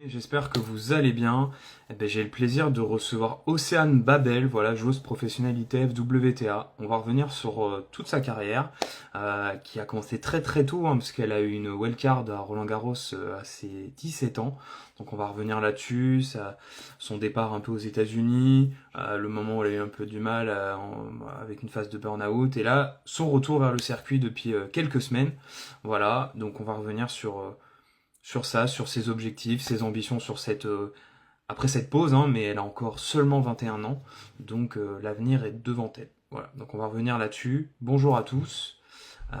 J'espère que vous allez bien. Eh ben, j'ai le plaisir de recevoir Océane Babel, voilà, joueuse professionnelle ITF WTA. On va revenir sur toute sa carrière, qui a commencé très très tôt, hein, parce qu'elle a eu une wildcard à Roland-Garros à ses 17 ans. Donc on va revenir là-dessus, son départ un peu aux États-Unis, le moment où elle a eu un peu du mal avec une phase de burn-out, et là son retour vers le circuit depuis quelques semaines. Voilà, donc on va revenir sur ça, sur ses objectifs, ses ambitions sur après cette pause, hein, mais elle a encore seulement 21 ans, donc l'avenir est devant elle. Voilà, donc on va revenir là-dessus. Bonjour à tous. Euh,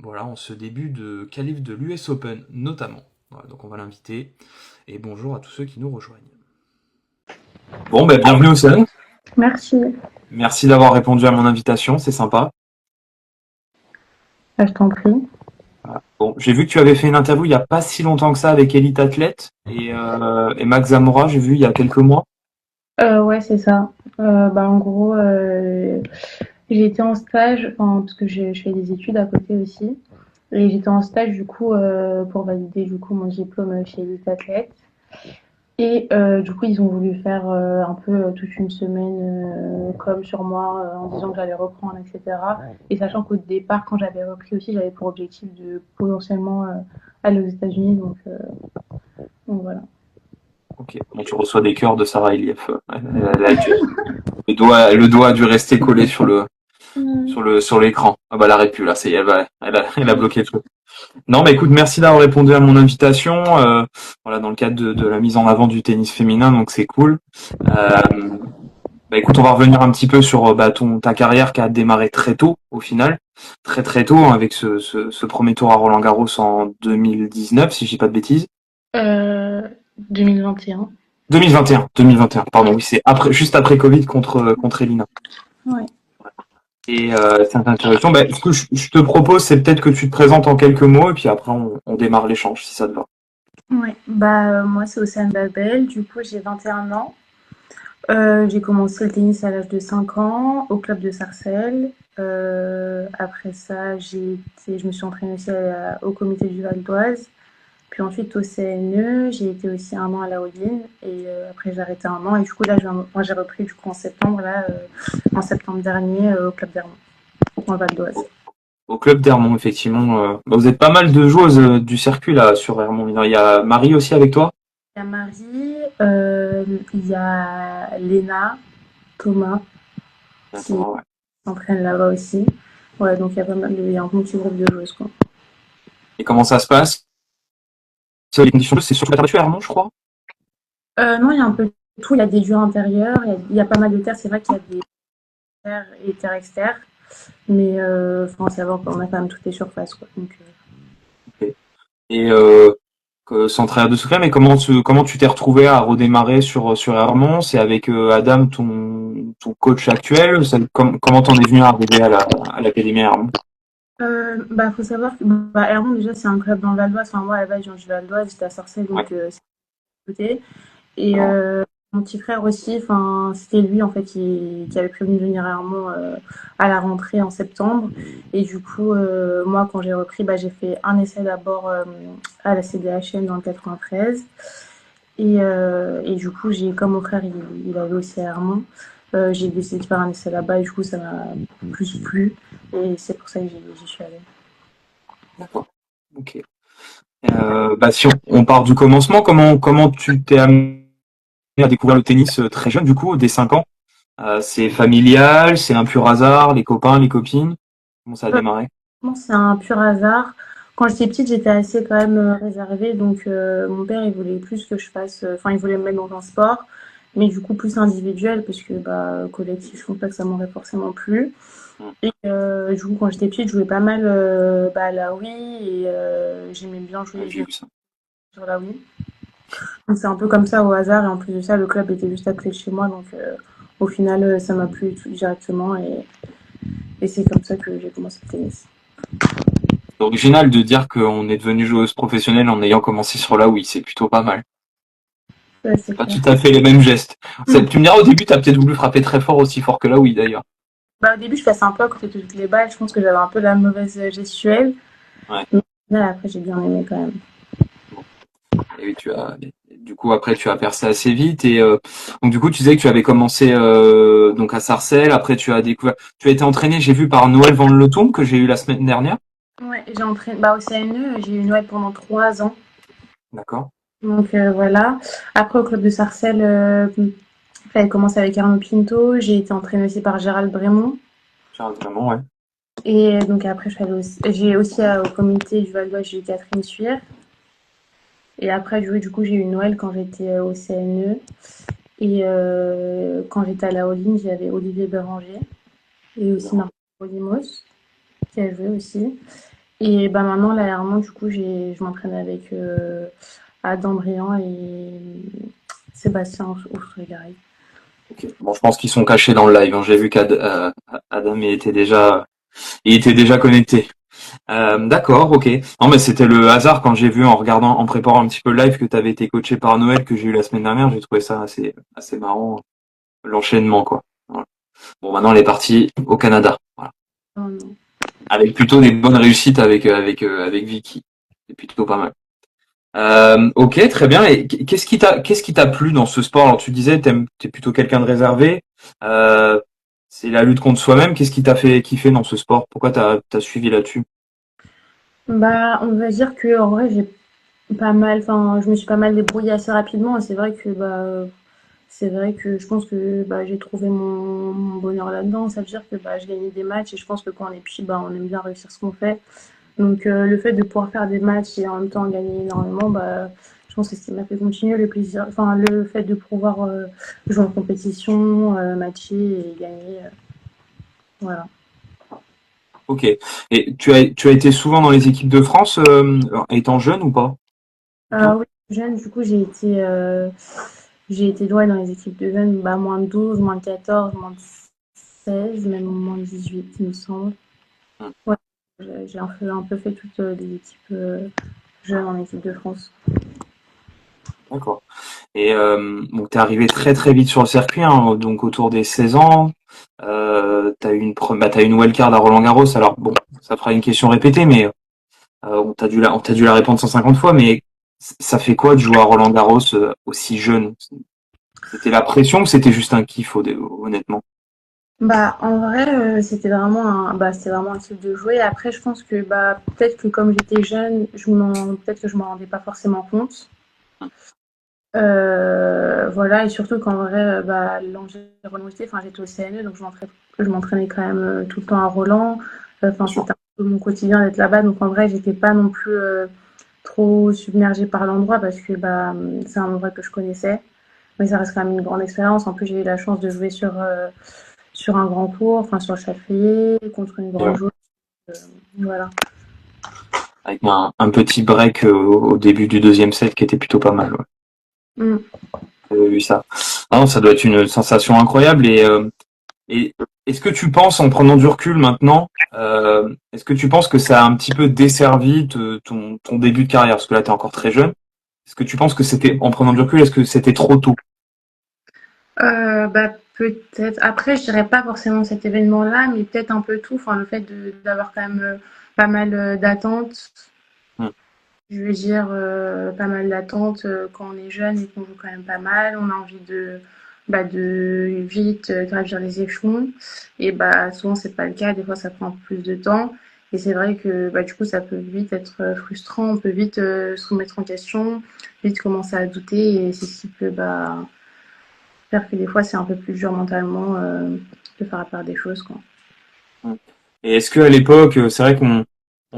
voilà, en ce début de qualif de l'US Open notamment. Voilà, donc on va l'inviter. Et bonjour à tous ceux qui nous rejoignent. Bon, ben bienvenue Océane. Merci. Merci d'avoir répondu à mon invitation, c'est sympa. Je t'en prie. Bon, j'ai vu que tu avais fait une interview il n'y a pas si longtemps que ça avec Elite Athlète et Max Zamora, j'ai vu il y a quelques mois. Ouais, c'est ça. En gros, j'étais en stage, enfin, parce que je fais des études à côté aussi. Et j'étais en stage, du coup, pour valider, du coup, mon diplôme chez Elite Athlète. Et du coup, ils ont voulu faire un peu toute une semaine comme sur moi, en disant que j'allais reprendre, etc. Et sachant qu'au départ, quand j'avais repris aussi, j'avais pour objectif de potentiellement aller aux États-Unis. Donc voilà. Ok, bon, tu reçois des cœurs de Sarah Elief. Le doigt a dû rester collé sur l'écran. Ah bah, elle arrête plus, là, elle a bloqué le truc. Non, bah, écoute, merci d'avoir répondu à mon invitation, voilà, dans le cadre de la mise en avant du tennis féminin, donc c'est cool. Euh, Bah, écoute, on va revenir un petit peu sur, ta carrière qui a démarré très tôt, au final. Très très tôt, hein, avec ce premier tour à Roland-Garros en 2019, si je dis pas de bêtises. 2021. 2021, pardon, oui, c'est après, juste après Covid contre Elina. Ouais. Et c'est intéressant. Bah, ce que je te propose, c'est peut-être que tu te présentes en quelques mots et puis après on démarre l'échange, si ça te va. Ouais. Moi, c'est Océane Babel. Du coup, j'ai 21 ans. J'ai commencé le tennis à l'âge de 5 ans au club de Sarcelles. Après ça, je me suis entraînée aussi au comité du Val d'Oise. Puis ensuite au CNE, j'ai été aussi un an à la Holding. Et après, j'ai arrêté un an. Et du coup, là, moi, j'ai repris du coup en septembre, en septembre dernier, au club d'Hermont, en Val d'Oise. Au club d'Hermont, effectivement. Vous êtes pas mal de joueuses du circuit là sur Hermont. Il y a Marie aussi avec toi? Il y a Marie, il y a Léna, Thomas qui D'accord, ouais. s'entraînent là-bas aussi. Ouais, donc il y a pas mal il y a un bon petit groupe de joueuses, quoi. Et comment ça se passe? Les conditions de jeu, c'est sur la terre battue à Hermont, je crois. Non, il y a un peu de tout. Il y a des durs intérieurs, il y a pas mal de terres. C'est vrai qu'il y a des terres et terres externes, mais faut savoir qu'on a quand même toutes les surfaces, quoi. Ok. Et sans trahir de secret, mais comment tu t'es retrouvé à redémarrer sur Hermont? C'est avec Adam, ton coach actuel? Comment t'en es venu à arriver à l'Académie Hermont? Faut savoir que Hermont, déjà, c'est un club dans le Val d'Oise. Enfin, moi, à la base, je viens du Val d'Oise, j'étais à Sarcelles, Ouais, donc c'est à côté. Et d'accord. mon petit frère aussi, enfin, c'était lui en fait qui avait prévenu de venir à Hermont à la rentrée en septembre. Et du coup, moi, quand j'ai repris, j'ai fait un essai d'abord à la CDHN dans le 93. Et du coup, comme mon frère, il avait aussi à Hermont, j'ai décidé de faire un essai là-bas et du coup, ça m'a plus plu. Et c'est pour ça que j'y suis allée. D'accord. Ok. Si on part du commencement, comment tu t'es amené à découvrir le tennis très jeune, du coup, dès 5 ans? C'est familial, c'est un pur hasard, les copains, les copines? Comment ça a démarré? Bon, c'est un pur hasard. Quand j'étais petite, j'étais assez quand même réservée. Donc, mon père, il voulait plus que je fasse. Enfin, il voulait me mettre dans un sport, mais du coup, plus individuel, parce que collectif, je pense pas que ça m'aurait forcément plu. Hmm. Et du coup, quand j'étais petite, je jouais pas mal à la Wii et j'aimais bien Ouais, jouer j'ai vu ça. sur la Wii. Donc, c'est un peu comme ça au hasard. Et en plus de ça, le club était juste à côté de chez moi. Donc, au final, ça m'a plu tout directement. Et c'est comme ça que j'ai commencé le tennis. C'est original de dire qu'on est devenu joueuse professionnelle en ayant commencé sur la Wii, c'est plutôt pas mal. Ouais, c'est C'est pas clair. tout à fait les mêmes gestes. Tu me diras au début, t'as peut-être voulu frapper très fort, aussi fort que la Wii d'ailleurs. Au début, je passais un peu à côté de toutes les balles. Je pense que j'avais un peu la mauvaise gestuelle. Ouais. Mais là, après, j'ai bien aimé quand même. Bon. Et oui, du coup après tu as percé assez vite et donc du coup tu disais que tu avais commencé donc à Sarcelles, après tu as découvert, tu as été entraîné, j'ai vu par Noël Van Le Tombe que j'ai eu la semaine dernière. Ouais, j'ai entraîné bah, au CNE, j'ai eu Noël pendant 3 ans. D'accord. Donc voilà. Après, au club de Sarcelles, j'avais commencé avec Arnaud Pinto. J'ai été entraînée aussi par Gérald Brémond. Vraiment, ouais. Et donc après, j'ai aussi au comité du Val d'Oise, j'ai eu Catherine Suire. Et après, du coup, j'ai eu Noël quand j'étais au CNE. Et quand j'étais à la Holding, j'avais Olivier Béranger et aussi Marc Olimos qui a joué aussi. Et bah maintenant, là, dernièrement, du coup, je m'entraîne avec Adam Briand et Sébastien Oustregari. Ok. Bon, je pense qu'ils sont cachés dans le live, hein. J'ai vu qu'Adam il était déjà connecté. D'accord, ok. Non, mais c'était le hasard quand j'ai vu en regardant, en préparant un petit peu le live que tu avais été coaché par Noël que j'ai eu la semaine dernière. J'ai trouvé ça assez marrant, l'enchaînement, quoi. Voilà. Bon, maintenant, elle est partie au Canada. Voilà. Oh non. Avec plutôt des bonnes réussites avec Vicky. C'est plutôt pas mal. Ok, très bien. Et qu'est-ce qui t'a plu dans ce sport? Alors, tu disais, t'es plutôt quelqu'un de réservé. Euh, c'est la lutte contre soi-même. Qu'est-ce qui t'a fait kiffer dans ce sport? Pourquoi t'as suivi là-dessus? Bah, on va dire que en vrai, je me suis pas mal débrouillée assez rapidement. Et c'est vrai que je pense que bah, j'ai trouvé mon bonheur là-dedans. Ça veut dire que bah, je gagnais des matchs et je pense que quand on est petit, bah, on aime bien réussir ce qu'on fait. Donc le fait de pouvoir faire des matchs et en même temps gagner énormément, bah, je pense que c'est ce qui m'a fait continuer le plaisir. Enfin, le fait de pouvoir jouer en compétition, matcher et gagner. Voilà. Ok. Et tu as été souvent dans les équipes de France, étant jeune ou pas? Plutôt? Oui, jeune, du coup, j'ai été ouais, dans les équipes de jeunes, bah, moins de 12, moins de 14, moins de 16, même moins de 18, il me semble. Hmm, Ouais, j'ai un peu fait toutes les équipes jeunes en équipe de France. d'accord. Et donc t'es arrivé très très vite sur le circuit, hein, donc autour des 16 ans. T'as eu une wildcard à Roland-Garros. Alors bon, ça fera une question répétée, mais on t'a dû la répondre 150 fois. Mais ça fait quoi de jouer à Roland-Garros aussi jeune? C'était la pression ou c'était juste un kiff, honnêtement? Bah, en vrai, c'était vraiment un kiff de jouer. Après, je pense que bah, peut-être que comme j'étais jeune, peut-être que je m'en rendais pas forcément compte. Voilà, et surtout qu'en vrai, bah, l'environnement enfin, j'étais au CNE, donc je m'entraînais quand même tout le temps à Roland. Enfin, Bien sûr. c'était un peu mon quotidien d'être là-bas, donc en vrai, j'étais pas non plus trop submergée par l'endroit parce que bah, c'est un endroit que je connaissais. Mais ça reste quand même une grande expérience. En plus, j'ai eu la chance de jouer sur un grand court, enfin sur le Châtrier, contre une Et grande ouais, joueuse. euh, voilà. avec un petit break au début du deuxième set qui était plutôt pas mal. Ouais. Mm. J'avais vu ça. Ah non, ça doit être une sensation incroyable. Et est-ce que tu penses, en prenant du recul maintenant, est-ce que tu penses que ça a un petit peu desservi ton début de carrière? Parce que là, tu es encore très jeune. Est-ce que tu penses que c'était, en prenant du recul, est-ce que c'était trop tôt? Bah, peut-être. Après, je dirais pas forcément cet événement-là, mais peut-être un peu tout. Enfin, le fait d'avoir quand même pas mal d'attentes. Hmm, Je veux dire, pas mal d'attentes quand on est jeune et qu'on joue quand même pas mal. On a envie de vite gravir les échelons. Et bah, souvent, c'est pas le cas. Des fois, ça prend un peu plus de temps. Et c'est vrai que bah, du coup, ça peut vite être frustrant. On peut vite se remettre en question, vite commencer à douter. Et c'est ce qui peut faire que des fois, c'est un peu plus dur mentalement de faire la part des choses, quoi. hmm. Et est-ce que à l'époque, c'est vrai qu'on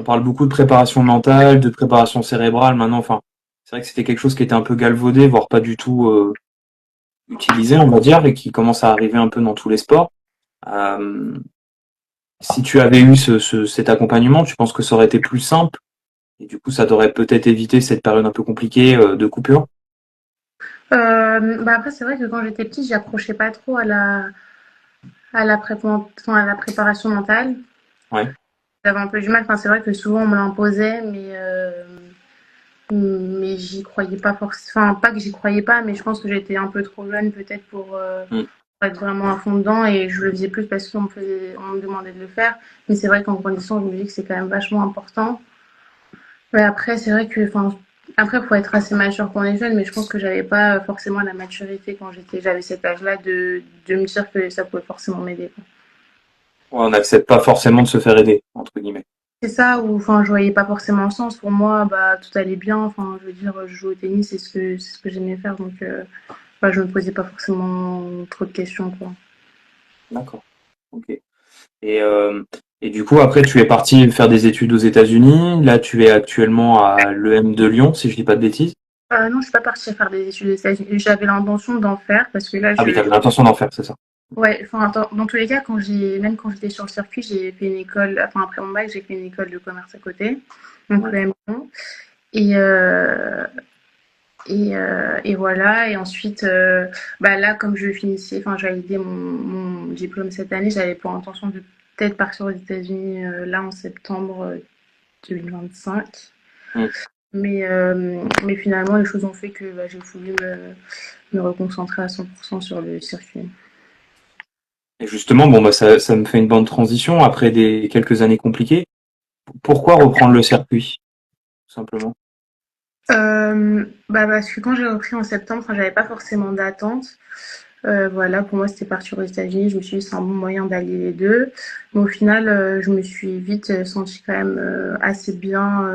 parle beaucoup de préparation mentale, de préparation cérébrale maintenant, enfin, c'est vrai que c'était quelque chose qui était un peu galvaudé, voire pas du tout utilisé, on va dire, et qui commence à arriver un peu dans tous les sports. Euh, Si tu avais eu cet accompagnement, tu penses que ça aurait été plus simple et du coup ça t'aurait peut-être évité cette période un peu compliquée de coupure? Bah après, c'est vrai que quand j'étais petite, j'approchais pas trop à la préparation mentale. Ouais, J'avais un peu du mal. Enfin, c'est vrai que souvent on me l'imposait, mais j'y croyais pas forcément. Enfin, pas que j'y croyais pas, mais je pense que j'étais un peu trop jeune peut-être mm, pour être vraiment à fond dedans et je le faisais plus parce on me demandait de le faire. Mais c'est vrai qu'en grandissant, je me dis que c'est quand même vachement important. Mais après, c'est vrai que, enfin, Après, faut être assez mature quand on est jeune, mais je pense que j'avais pas forcément la maturité quand j'avais cet âge-là de me dire que ça pouvait forcément m'aider, quoi. Ouais, on n'accepte pas forcément de se faire aider, entre guillemets. C'est ça, ou enfin, je voyais pas forcément le sens. Pour moi, bah, tout allait bien. Enfin, je veux dire, je joue au tennis, c'est ce que j'aimais faire, donc bah, je me posais pas forcément trop de questions, quoi. D'accord. Ok. Et, euh, et du coup, après, tu es parti faire des études aux États-Unis. Là, tu es actuellement à l'EM de Lyon, si je dis pas de bêtises. Non, je suis pas partie faire des études aux États-Unis. J'avais l'intention d'en faire parce que là, Ah oui, tu avais l'intention d'en faire, c'est ça. ouais, enfin, dans tous les cas, même quand j'étais sur le circuit, j'ai fait une école, enfin, après mon bac, j'ai fait une école de commerce à côté, donc Ouais. le M1. Et, euh, et voilà. Et ensuite, bah là, comme je finissais, enfin, j'ai validé mon diplôme cette année, j'avais pour intention de peut-être partir aux États-Unis là en septembre 2025. Mm. Mais finalement, les choses ont fait que bah, j'ai voulu me reconcentrer à 100% sur le circuit. Et justement, bon, bah, ça me fait une bonne transition après des quelques années compliquées. Pourquoi reprendre le circuit, tout simplement? Bah parce que quand j'ai repris en septembre, enfin, j'avais pas forcément d'attente. Voilà, pour moi, c'était partir aux États-Unis. Je me suis dit, c'est un bon moyen d'allier les deux. Mais au final, je me suis vite sentie quand même assez bien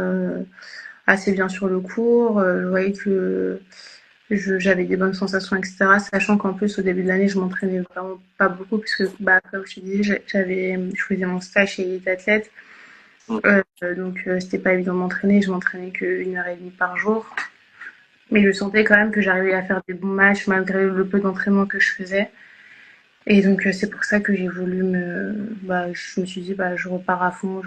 sur le cours. Je voyais que j'avais des bonnes sensations, etc. Sachant qu'en plus, au début de l'année, je m'entraînais vraiment pas beaucoup, puisque, bah, comme je te disais, je faisais mon stage chez Elite Athlète. Mm. Donc, c'était pas évident de m'entraîner. Je m'entraînais qu'une heure et demie par jour. Mais je sentais quand même que j'arrivais à faire des bons matchs malgré le peu d'entraînement que je faisais. Et donc c'est pour ça que j'ai voulu bah, je me suis dit, bah, je repars à fond,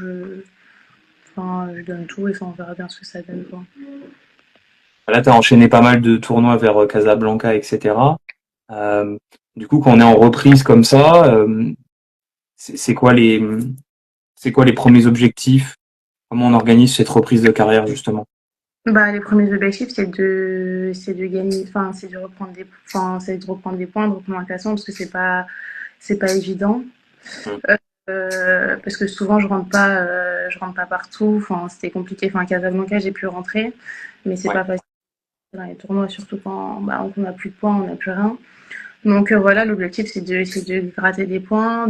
enfin, je donne tout et ça, on verra bien ce que ça donne, quoi. Là, tu as enchaîné pas mal de tournois vers Casablanca, etc. Euh, du coup, quand on est en reprise comme ça, c'est c'est quoi les, c'est quoi les premiers objectifs? Comment on organise cette reprise de carrière, justement? Bah, les premiers objectifs, c'est de gagner, enfin, c'est de reprendre des points, de reprendre un classement parce que c'est pas évident. Mm. Parce que souvent je rentre pas partout. Enfin, c'était compliqué. Enfin, à Casablanca, j'ai pu rentrer, mais c'est Ouais. pas facile dans les tournois, surtout quand bah, on n'a plus de points, on n'a plus rien. Donc voilà, l'objectif c'est de gratter des points,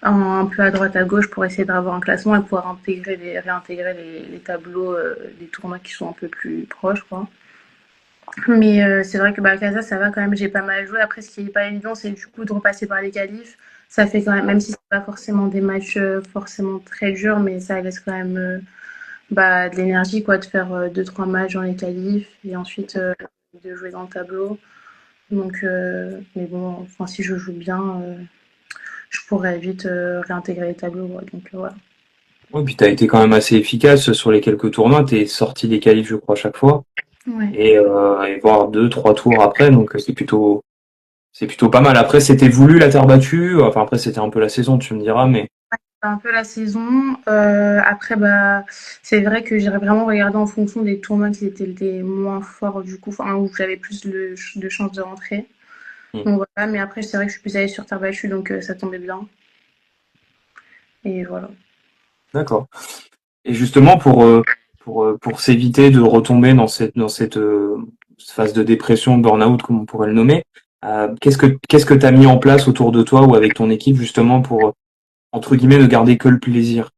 un peu à droite à gauche pour essayer d'avoir un classement et pouvoir réintégrer les tableaux des tournois qui sont un peu plus proches, quoi. Mais c'est vrai que bah, à Casa, ça va quand même, j'ai pas mal joué. Après, ce qui est pas évident, c'est du coup de repasser par les qualifs. Ça fait quand même, même si c'est pas forcément des matchs forcément très durs, mais ça laisse quand même bah, de l'énergie, quoi, de faire 2-3 matchs dans les qualifs et ensuite de jouer dans le tableau. Donc, mais bon, enfin, si je joue bien, je pourrais vite réintégrer les tableaux, ouais. Donc, voilà. Ouais, puis tu as été quand même assez efficace sur les quelques tournois. Tu es sorti des qualifs, je crois, à chaque fois. Ouais. Et voire deux, trois tours après. Donc, c'est plutôt pas mal. Après, c'était voulu la terre battue. Enfin, après, c'était un peu la saison, tu me diras, mais Un peu la saison. Après, bah, c'est vrai que j'ai vraiment regardé en fonction des tournois qui étaient les moins forts, du coup, enfin, où j'avais plus de chances de rentrer. hmm, Donc voilà, mais après, c'est vrai que je suis plus allée sur terre battue, donc ça tombait bien. Et voilà. d'accord. Et justement, pour s'éviter de retomber dans cette phase de dépression, burn-out, comme on pourrait le nommer, qu'est-ce que tu as mis en place autour de toi ou avec ton équipe, justement, pour, entre guillemets, ne garder que le plaisir?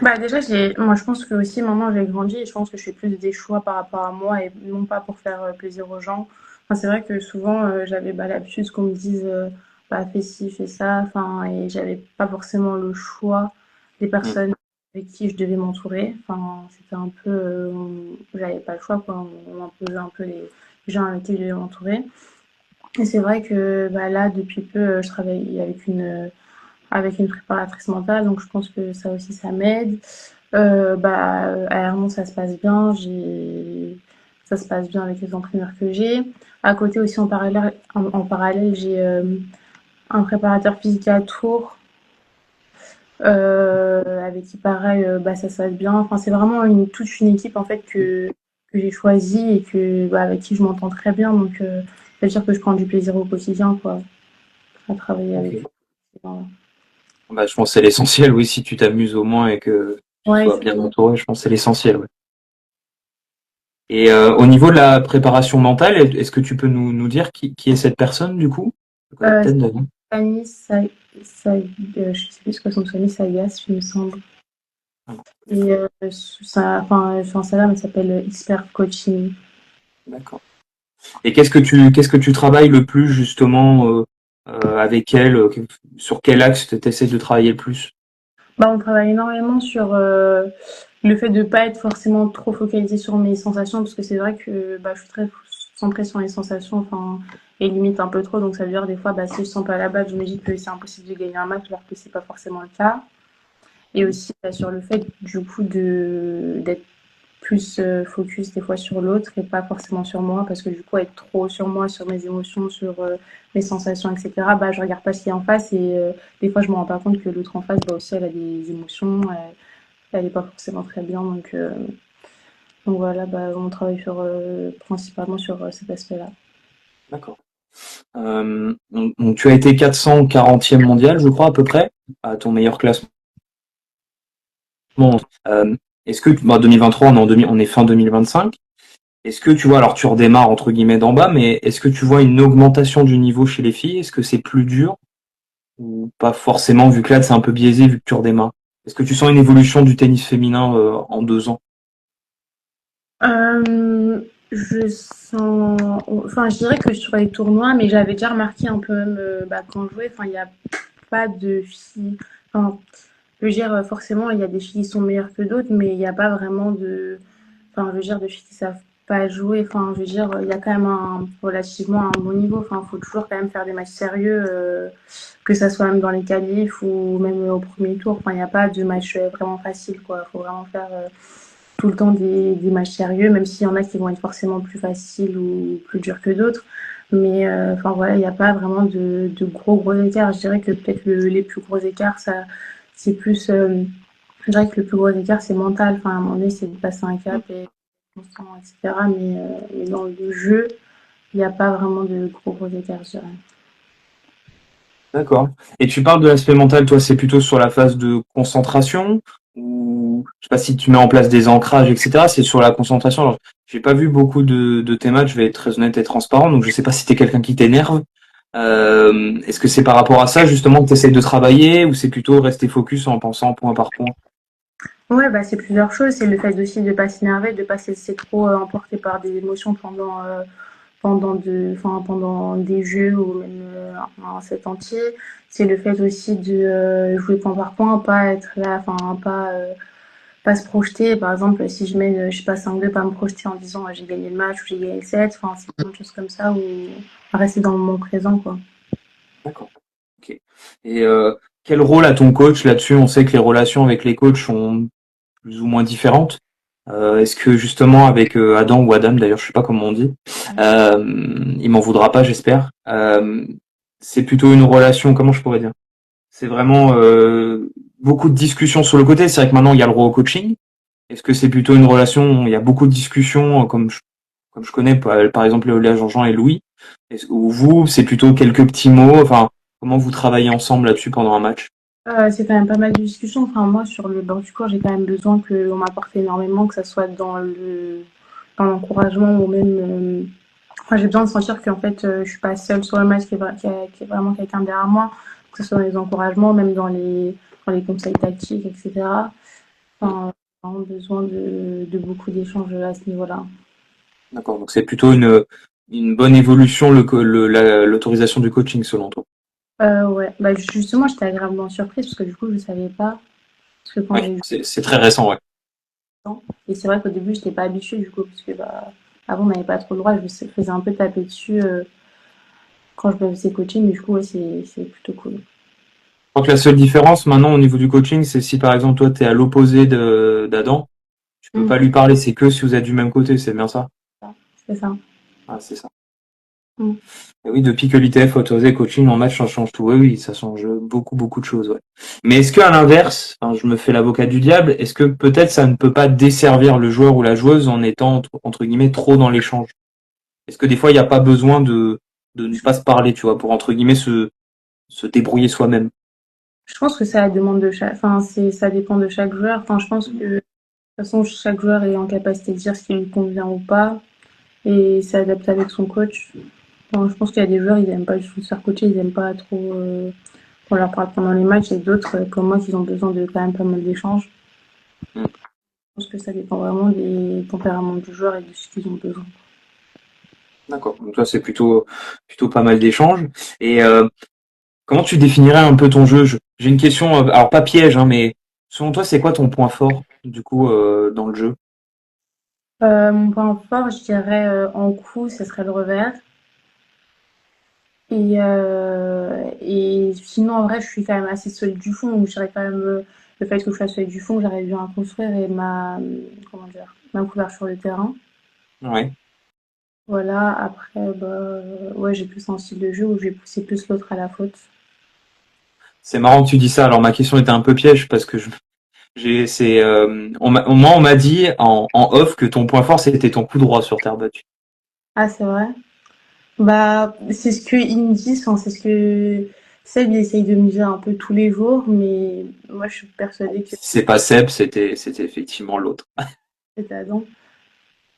Bah déjà, moi je pense que aussi maintenant j'ai grandi et je pense que je fais plus des choix par rapport à moi et non pas pour faire plaisir aux gens. Enfin, c'est vrai que souvent j'avais bah, l'habitude qu'on me dise bah, fais ci, fais ça, enfin, et j'avais pas forcément le choix des Hmm, personnes avec qui je devais m'entourer. Enfin, c'était un peu, j'avais pas le choix quoi, on m'imposait un peu les gens avec qui je devais m'entourer. Et c'est vrai que bah, là, depuis peu, je travaille avec une préparatrice mentale, donc je pense que ça aussi ça m'aide. Bah, à Hermont, ça se passe bien. Ça se passe bien avec les entraîneurs que j'ai. À côté aussi, en parallèle j'ai un préparateur physique à Tours avec qui, pareil, bah, ça se passe bien. Enfin, c'est vraiment toute une équipe en fait que j'ai choisie et bah, avec qui je m'entends très bien. Donc, ça veut dire que je prends du plaisir au quotidien, quoi, à travailler avec eux. ok. Bah, je pense que c'est l'essentiel, oui, si tu t'amuses au moins et que tu Ouais, sois bien entouré, je pense que c'est l'essentiel, ouais. Et au niveau de la préparation mentale, est-ce que tu peux nous dire qui est cette personne du coup? Je connais euh, peut-être de nom. Fanny, je sais plus ce que son nom de famille, Sayas, il me semble. Et son salaire, elle s'appelle Expert Coaching. D'accord. Et qu'est-ce que tu travailles le plus justement avec elle? Sur quel axe tu essaies de travailler le plus? Bah, on travaille énormément sur le fait de pas être forcément trop focalisé sur mes sensations, parce que c'est vrai que bah, je suis très centrée sur les sensations, enfin, et limite un peu trop. Donc ça veut dire des fois, bah, si je sens pas la balle, je me dis que c'est impossible de gagner un match, alors que c'est pas forcément le cas. Et aussi bah, sur le fait du coup de d'être plus focus des fois sur l'autre et pas forcément sur moi, parce que du coup être trop sur moi, sur mes émotions, sur mes sensations, etc., bah je regarde pas ce qui est en face et des fois je me rends pas compte que l'autre en face, bah aussi elle a des émotions, elle est pas forcément très bien, donc voilà, bah on travaille sur principalement sur cet aspect-là. D'accord. Donc tu as été 440e mondial, je crois à peu près, à ton meilleur classement. Euh, est-ce que bah, 2023, on est fin 2025. Est-ce que tu vois, alors tu redémarres entre guillemets d'en bas, mais est-ce que tu vois une augmentation du niveau chez les filles? Est-ce que c'est plus dur ou pas forcément vu que là c'est un peu biaisé vu que tu redémarres? Est-ce que tu sens une évolution du tennis féminin en 2 ans? Je sens, enfin je dirais que sur les tournois, mais j'avais déjà remarqué un peu même bah, quand je jouais, enfin il n'y a pas de filles, enfin je veux dire, forcément, il y a des filles qui sont meilleures que d'autres, mais il n'y a pas vraiment de. Enfin, je veux dire, de filles qui savent pas jouer. Enfin, je veux dire, il y a quand même relativement un bon niveau. Enfin, il faut toujours quand même faire des matchs sérieux, que ça soit même dans les qualifs ou même au premier tour. Enfin, il n'y a pas de match vraiment facile, quoi. Il faut vraiment faire tout le temps des matchs sérieux, même s'il y en a qui vont être forcément plus faciles ou plus durs que d'autres. Mais enfin voilà, il n'y a pas vraiment de gros écarts. Je dirais que peut-être les plus gros écarts, ça, c'est plus je dirais que le plus gros écart, c'est mental. Enfin, à un moment donné, c'est de passer un cap et constant, etc. Mais dans le jeu, il n'y a pas vraiment de gros écarts, je dirais. D'accord. Et tu parles de l'aspect mental, toi, c'est plutôt sur la phase de concentration ou je sais pas si tu mets en place des ancrages, etc. C'est sur la concentration. Alors, j'ai pas vu beaucoup de tes matchs, je vais être très honnête et transparent, donc je sais pas si t'es quelqu'un qui t'énerve. Est-ce que c'est par rapport à ça justement que tu essayes de travailler ou c'est plutôt rester focus en pensant point par point? Ouais, bah, c'est plusieurs choses. C'est le fait aussi de ne pas s'énerver, de ne pas se laisser trop emporter par des émotions pendant des jeux ou même un set entier. C'est le fait aussi de jouer point par point, pas être là, enfin, pas se projeter. Par exemple, si je mets, je sais pas, 5-2, pas me projeter en disant j'ai gagné le match ou j'ai gagné le set. Enfin, c'est plein de choses comme ça ou rester dans le moment présent, quoi. D'accord. Ok. Et quel rôle a ton coach là-dessus? On sait que les relations avec les coachs sont plus ou moins différentes. Est-ce que justement avec Adam ou Adam, d'ailleurs, je sais pas comment on dit, il m'en voudra pas, j'espère. C'est plutôt une relation, comment je pourrais dire? C'est vraiment beaucoup de discussions sur le côté. C'est vrai que maintenant il y a le rôle coaching. Est-ce que c'est plutôt une relation où il y a beaucoup de discussions, comme je connais par exemple Léa Jean-Jean et Louis, ou vous, c'est plutôt quelques petits mots, enfin, comment vous travaillez ensemble là-dessus pendant un match? C'est quand même pas mal de discussions. Enfin, moi, sur le bord du cours, j'ai quand même besoin qu'on m'apporte énormément, que ça soit dans l'encouragement ou même. Enfin, j'ai besoin de sentir qu'en fait, je suis pas seule sur le match, qu'il y a vraiment quelqu'un derrière moi, que ce soit dans les encouragements, même dans les conseils tactiques, etc. Enfin, j'ai vraiment besoin de beaucoup d'échanges à ce niveau-là. D'accord, donc c'est plutôt une bonne évolution l'autorisation du coaching selon toi. Ouais, bah justement, j'étais agréablement surprise parce que du coup, je savais pas. Parce que quand Ouais, j'ai eu c'est très récent, ouais. le temps, et c'est vrai qu'au début, j'étais pas habituée du coup, parce que bah, avant, on n'avait pas trop le droit, je me faisais un peu taper dessus quand je me faisais coacher, mais du coup, ouais, c'est plutôt cool. Je crois que la seule différence maintenant au niveau du coaching, c'est si par exemple toi t'es à l'opposé d'Adam, tu peux Mm, pas lui parler, c'est que si vous êtes du même côté, c'est bien ça? c'est ça. Ah, c'est ça. Mm. Et oui, depuis que l'ITF a autorisé le coaching en match, ça change tout. Oui, oui, ça change beaucoup de choses, ouais. Mais est-ce qu'à l'inverse, enfin, je me fais l'avocat du diable, est-ce que peut-être ça ne peut pas desservir le joueur ou la joueuse en étant, entre guillemets, trop dans l'échange? Est-ce que des fois, il n'y a pas besoin de ne pas se parler, tu vois, pour, entre guillemets, se débrouiller soi-même? Je pense que ça demande de chaque, enfin, ça dépend de chaque joueur. Enfin, je pense que de toute façon, chaque joueur est en capacité de dire ce qui lui convient ou pas et s'adapte avec son coach. Enfin, je pense qu'il y a des joueurs, ils aiment pas du tout se faire coacher, ils aiment pas trop qu'on leur parle pendant les matchs et d'autres, comme moi, qui ont besoin de quand même pas mal d'échanges. Mm. Je pense que ça dépend vraiment des tempéraments du joueur et de ce qu'ils ont besoin. D'accord. Donc toi, c'est plutôt pas mal d'échanges. Et comment tu définirais un peu ton jeu? J'ai une question, alors pas piège, hein, mais selon toi, c'est quoi ton point fort, du coup, dans le jeu? Mon point fort, je dirais en coup, ce serait le revers. Et sinon, en vrai, je suis quand même assez solide du fond. Donc, je dirais quand même le fait que je sois solide du fond, j'arrive bien à construire et comment dire, ma couverture de terrain. Ouais. Voilà, après, bah, ouais, j'ai plus un style de jeu où je vais pousser plus l'autre à la faute. C'est marrant que tu dis ça. Alors ma question était un peu piège parce que moi on m'a dit en off que ton point fort c'était ton coup droit sur terre battue. Ah, c'est vrai? Bah, c'est ce qu'ils me disent, enfin, c'est ce que Seb il essaye de me dire un peu tous les jours, mais moi je suis persuadée que Si c'est pas Seb, c'était effectivement l'autre. c'est Adam.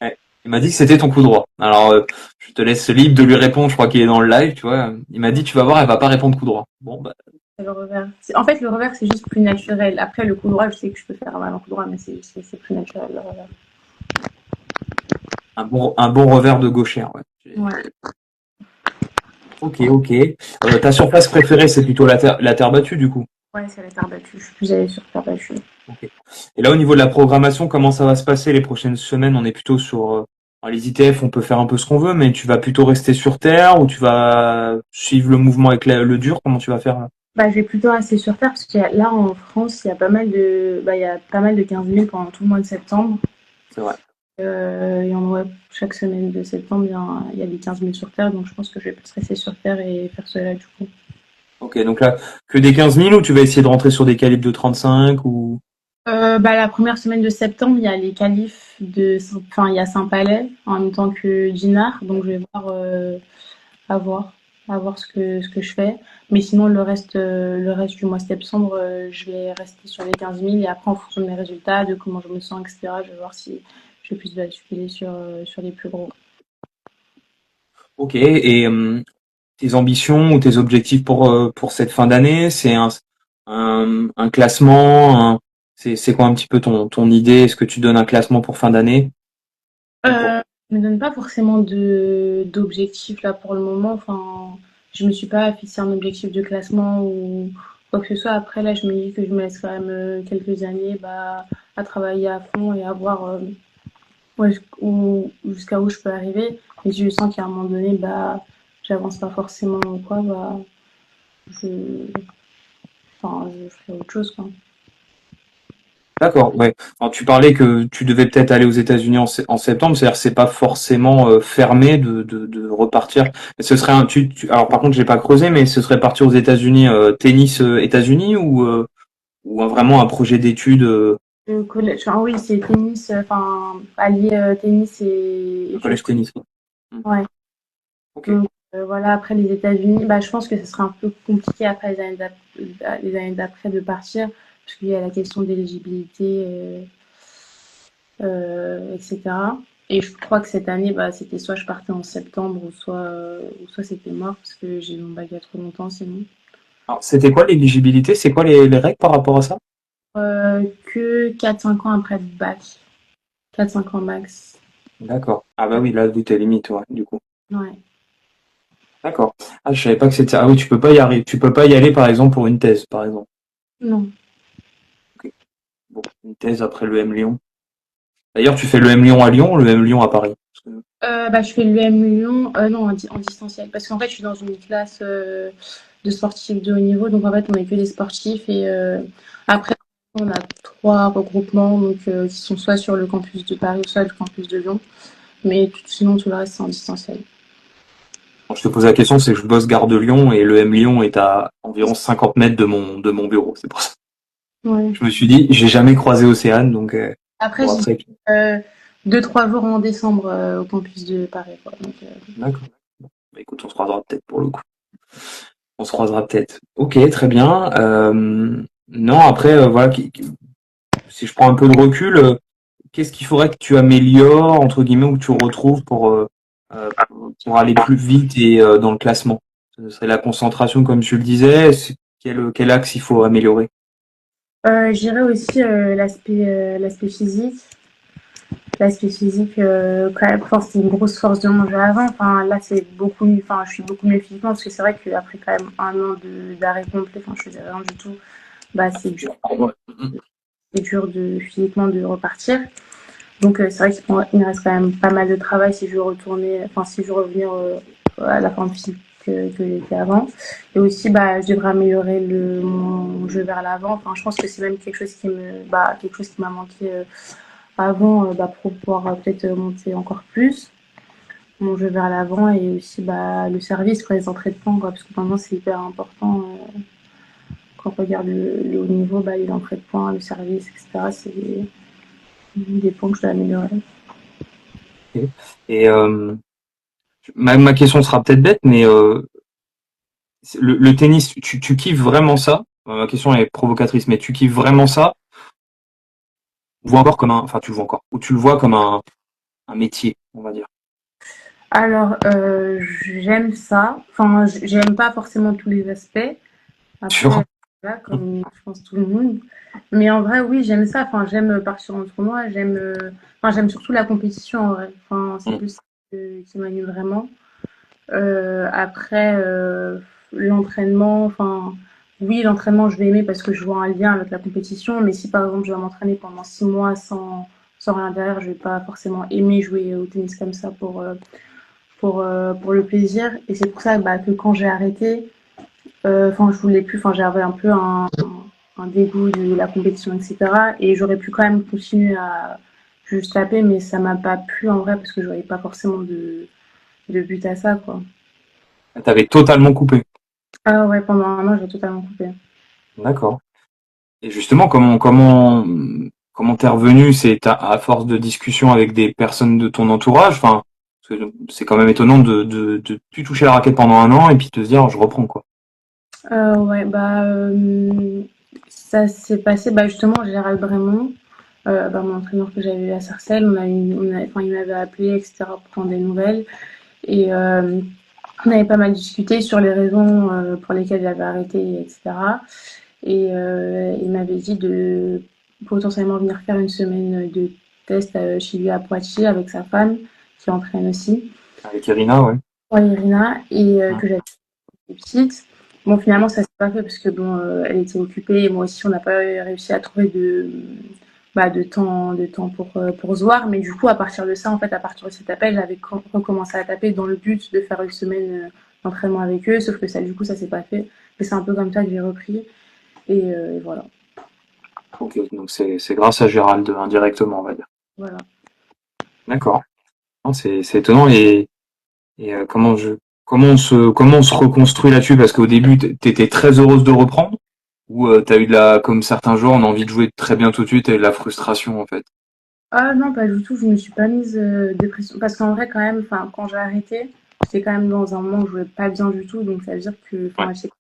Ouais. Il m'a dit que c'était ton coup droit. Alors je te laisse libre de lui répondre. Je crois qu'il est dans le live, tu vois. Il m'a dit tu vas voir, elle va pas répondre coup droit. Bon bah C'est le revers. En fait, le revers, c'est juste plus naturel. Après, le coup droit, je sais que je peux faire mal en coup droit, mais c'est plus naturel, le revers. un bon revers de gauchère. Ouais. Ouais, Ok, ok. Ta surface préférée c'est plutôt la terre battue du coup. ouais, c'est la terre battue. Je suis plus allée sur terre battue. Ok. Et là, au niveau de la programmation, comment ça va se passer les prochaines semaines? On est plutôt sur les ITF, on peut faire un peu ce qu'on veut, mais tu vas plutôt rester sur Terre ou tu vas suivre le mouvement avec le dur? Comment tu vas faire là? Bah, je vais plutôt rester sur terre parce que là, en France, il y a pas mal il y a pas mal de 15 000 pendant tout le mois de septembre. C'est vrai. Et en vrai, chaque semaine de septembre, il y a des 15 000 sur terre, donc je pense que je vais plus rester sur terre et faire cela du coup. Ok, donc là, que des 15 000 ou tu vas essayer de rentrer sur des calibres de 35 ou... Bah, la première semaine de septembre, il y a les qualifs enfin, il y a Saint-Palais en même temps que Dinard, donc je vais voir, à voir, à voir ce que je fais. Mais sinon, le reste du mois de septembre, je vais rester sur les 15 000 et après, en fonction de mes résultats, de comment je me sens, etc., je vais voir si je vais plus basculer sur les plus gros. Ok, et tes ambitions ou tes objectifs pour cette fin d'année, c'est un classement, c'est quoi un petit peu ton idée? Est-ce que tu donnes un classement pour fin d'année? Ou pour... Je me donne pas forcément d'objectif là pour le moment. Enfin, je me suis pas fixé un objectif de classement ou quoi que ce soit. Après là, je me dis que je me laisse quand même quelques années bah, à travailler à fond et à voir ouais, jusqu'à où je peux arriver. Et si je sens qu'à un moment donné, bah, j'avance pas forcément ou quoi, bah, je, je ferai autre chose, quoi. D'accord, ouais. Alors, tu parlais que tu devais peut-être aller aux États-Unis en septembre, c'est-à-dire que c'est pas forcément fermé de repartir. Mais ce serait alors par contre, j'ai pas creusé, mais ce serait partir aux États-Unis, tennis États-Unis ou vraiment un projet d'études Le collège, enfin, oui, c'est tennis, enfin, allier tennis et de études. collège tennis, quoi. Hmm. Ouais. Ok. Donc voilà, après les États-Unis, bah, je pense que ce sera un peu compliqué après les années d'après de partir, parce qu'il y a la question d'éligibilité, etc. Et je crois que cette année, bah, c'était soit je partais en septembre, ou soit c'était mort, parce que j'ai eu mon bac il y a trop longtemps sinon. Alors, c'était quoi l'éligibilité? C'est quoi les règles par rapport à ça? Que 4-5 ans après le bac. 4-5 ans max. D'accord. Ah bah oui, là, d'où t'es limite, ouais, du coup. Ouais. D'accord. Ah, je savais pas que c'était. Ah oui, tu peux pas y arriver. Tu peux pas y aller, par exemple, pour une thèse, par exemple. Non. Ok. Bon, une thèse après le M Lyon. D'ailleurs, tu fais le M Lyon à Lyon ou le M Lyon à Paris? Bah, je fais l'UM Lyon, non, en distanciel, parce qu'en fait, je suis dans une classe de sportifs de haut niveau, donc en fait, on n'est que des sportifs et après, on a 3 regroupements donc, qui sont soit sur le campus de Paris, soit le campus de Lyon, mais sinon, tout le reste, c'est en distanciel. Quand je te pose la question, c'est que je bosse gare de Lyon et le M Lyon est à environ 50 mètres de mon bureau. C'est pour ça. Ouais. Je me suis dit, j'ai jamais croisé Océane, donc Après, bon j'y après. vais 2-3 jours en décembre au campus de Paris, quoi. Donc, D'accord. Bah, écoute, on se croisera peut-être pour le coup. On se croisera peut-être. Ok, très bien. Non, après, voilà, si je prends un peu de recul, qu'est-ce qu'il faudrait que tu améliores, entre guillemets, ou que tu retrouves euh, pour aller plus vite et dans le classement? Ce serait la concentration, comme tu le disais. Quel axe il faut améliorer? Je dirais aussi l'aspect physique. L'aspect physique, quand même, enfin, c'était une grosse force de mon jeu avant. Enfin, là, c'est beaucoup mieux. Enfin, je suis beaucoup mieux physiquement parce que c'est vrai qu'après quand même un an d'arrêt complet, enfin, je faisais rien du tout. Bah, Ouais. Mhm. c'est dur de physiquement de repartir. Donc, c'est vrai qu'il me reste quand même pas mal de travail si je veux retourner, enfin, si je veux revenir à la forme physique que j'étais avant. Et aussi, bah, je devrais améliorer mon jeu vers l'avant. Enfin, je pense que c'est même quelque chose qui m'a manqué avant pour pouvoir peut-être monter encore plus mon jeu vers l'avant et aussi bah, le service pour les entrées de points, quoi, parce que maintenant c'est hyper important quand on regarde le haut niveau, bah, les entrées de points, le service, etc. C'est des points que je dois améliorer. Ok. Et ma question sera peut-être bête, mais le tennis, tu kiffes vraiment ça? Ma question est provocatrice, mais tu kiffes vraiment ça? Tu le vois encore enfin tu le vois encore, ou tu le vois comme un métier, on va dire. Alors, j'aime ça. Enfin, j'aime pas forcément tous les aspects. Sûr. Après, voilà, comme je pense tout le monde. Mais en vrai, oui, j'aime ça. Enfin, j'aime partir en tournoi. J'aime surtout la compétition en vrai. Enfin, c'est Mm. plus ça qui m'anime vraiment. Après, l'entraînement, enfin, oui, l'entraînement, je vais aimer parce que je vois un lien avec la compétition. Mais si par exemple, je dois m'entraîner pendant 6 mois sans rien derrière, je vais pas forcément aimer jouer au tennis comme ça pour le plaisir. Et c'est pour ça bah, que quand j'ai arrêté, enfin, je voulais plus, enfin, j'avais un peu un dégoût de la compétition, etc. Et j'aurais pu quand même continuer à juste taper, mais ça m'a pas plu en vrai parce que je voyais pas forcément de but à ça, quoi. T'avais totalement coupé. Ah ouais, pendant un an, j'ai totalement coupé. D'accord. Et justement, comment t'es revenu? C'est à force de discussion avec des personnes de ton entourage. Enfin, parce que c'est quand même étonnant de plus toucher la raquette pendant un an et puis de se dire je reprends quoi. Ouais, bah, ça s'est passé, bah, justement, Gérald Brémond, bah, mon entraîneur que j'avais eu à Sarcelles, enfin, il m'avait appelé, etc., pour prendre des nouvelles. Et on avait pas mal discuté sur les raisons pour lesquelles j'avais arrêté, etc. Et il m'avait dit de potentiellement venir faire une semaine de test chez lui à Poitiers avec sa femme, qui entraîne aussi, Avec Irina, ouais. ouais, Irina, et Mm. que j'avais petite. Bon, finalement, ça s'est pas fait parce que bon, elle était occupée et moi aussi, on n'a pas réussi à trouver de temps pour se voir. Mais du coup, à partir de ça, en fait, à partir de cet appel, j'avais recommencé à taper dans le but de faire une semaine d'entraînement avec eux. Sauf que ça, du coup, ça s'est pas fait. Mais c'est un peu comme ça que j'ai repris. Et voilà. Ok, donc c'est grâce à Gérald indirectement, on va dire. Voilà. D'accord. Non, c'est étonnant et comment on se reconstruit là-dessus parce qu'au début t'étais très heureuse de reprendre ou t'as eu comme certains joueurs on a envie de jouer très bien tout de suite et de la frustration en fait. Ah non, pas du tout. Je me suis pas mise de pression. Parce qu'en vrai, quand même, enfin, quand j'ai arrêté, j'étais quand même dans un moment où je jouais pas bien du tout. Donc, ça veut dire que, Ouais. enfin, j'étais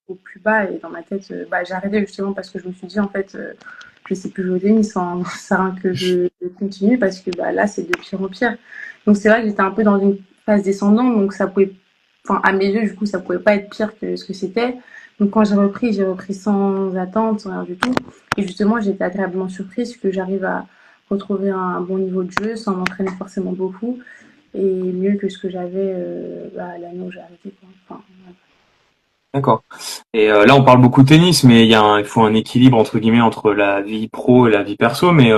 au plus bas et dans ma tête, bah, j'ai arrêté justement parce que je me suis dit en fait, je sais plus jouer au tennis, hein, ça sert à rien que je continue parce que bah, là c'est de pire en pire. Donc c'est vrai que j'étais un peu dans une phase descendante, donc ça pouvait, enfin à mes yeux du coup ça pouvait pas être pire que ce que c'était. Donc quand j'ai repris sans attente, sans rien du tout. Et justement j'étais agréablement surprise que j'arrive à retrouver un bon niveau de jeu sans m'entraîner forcément beaucoup et mieux que ce que j'avais l'année où j'ai arrêté, quoi. Enfin, ouais. D'accord. Et là on parle beaucoup de tennis mais il faut un équilibre entre guillemets entre la vie pro et la vie perso mais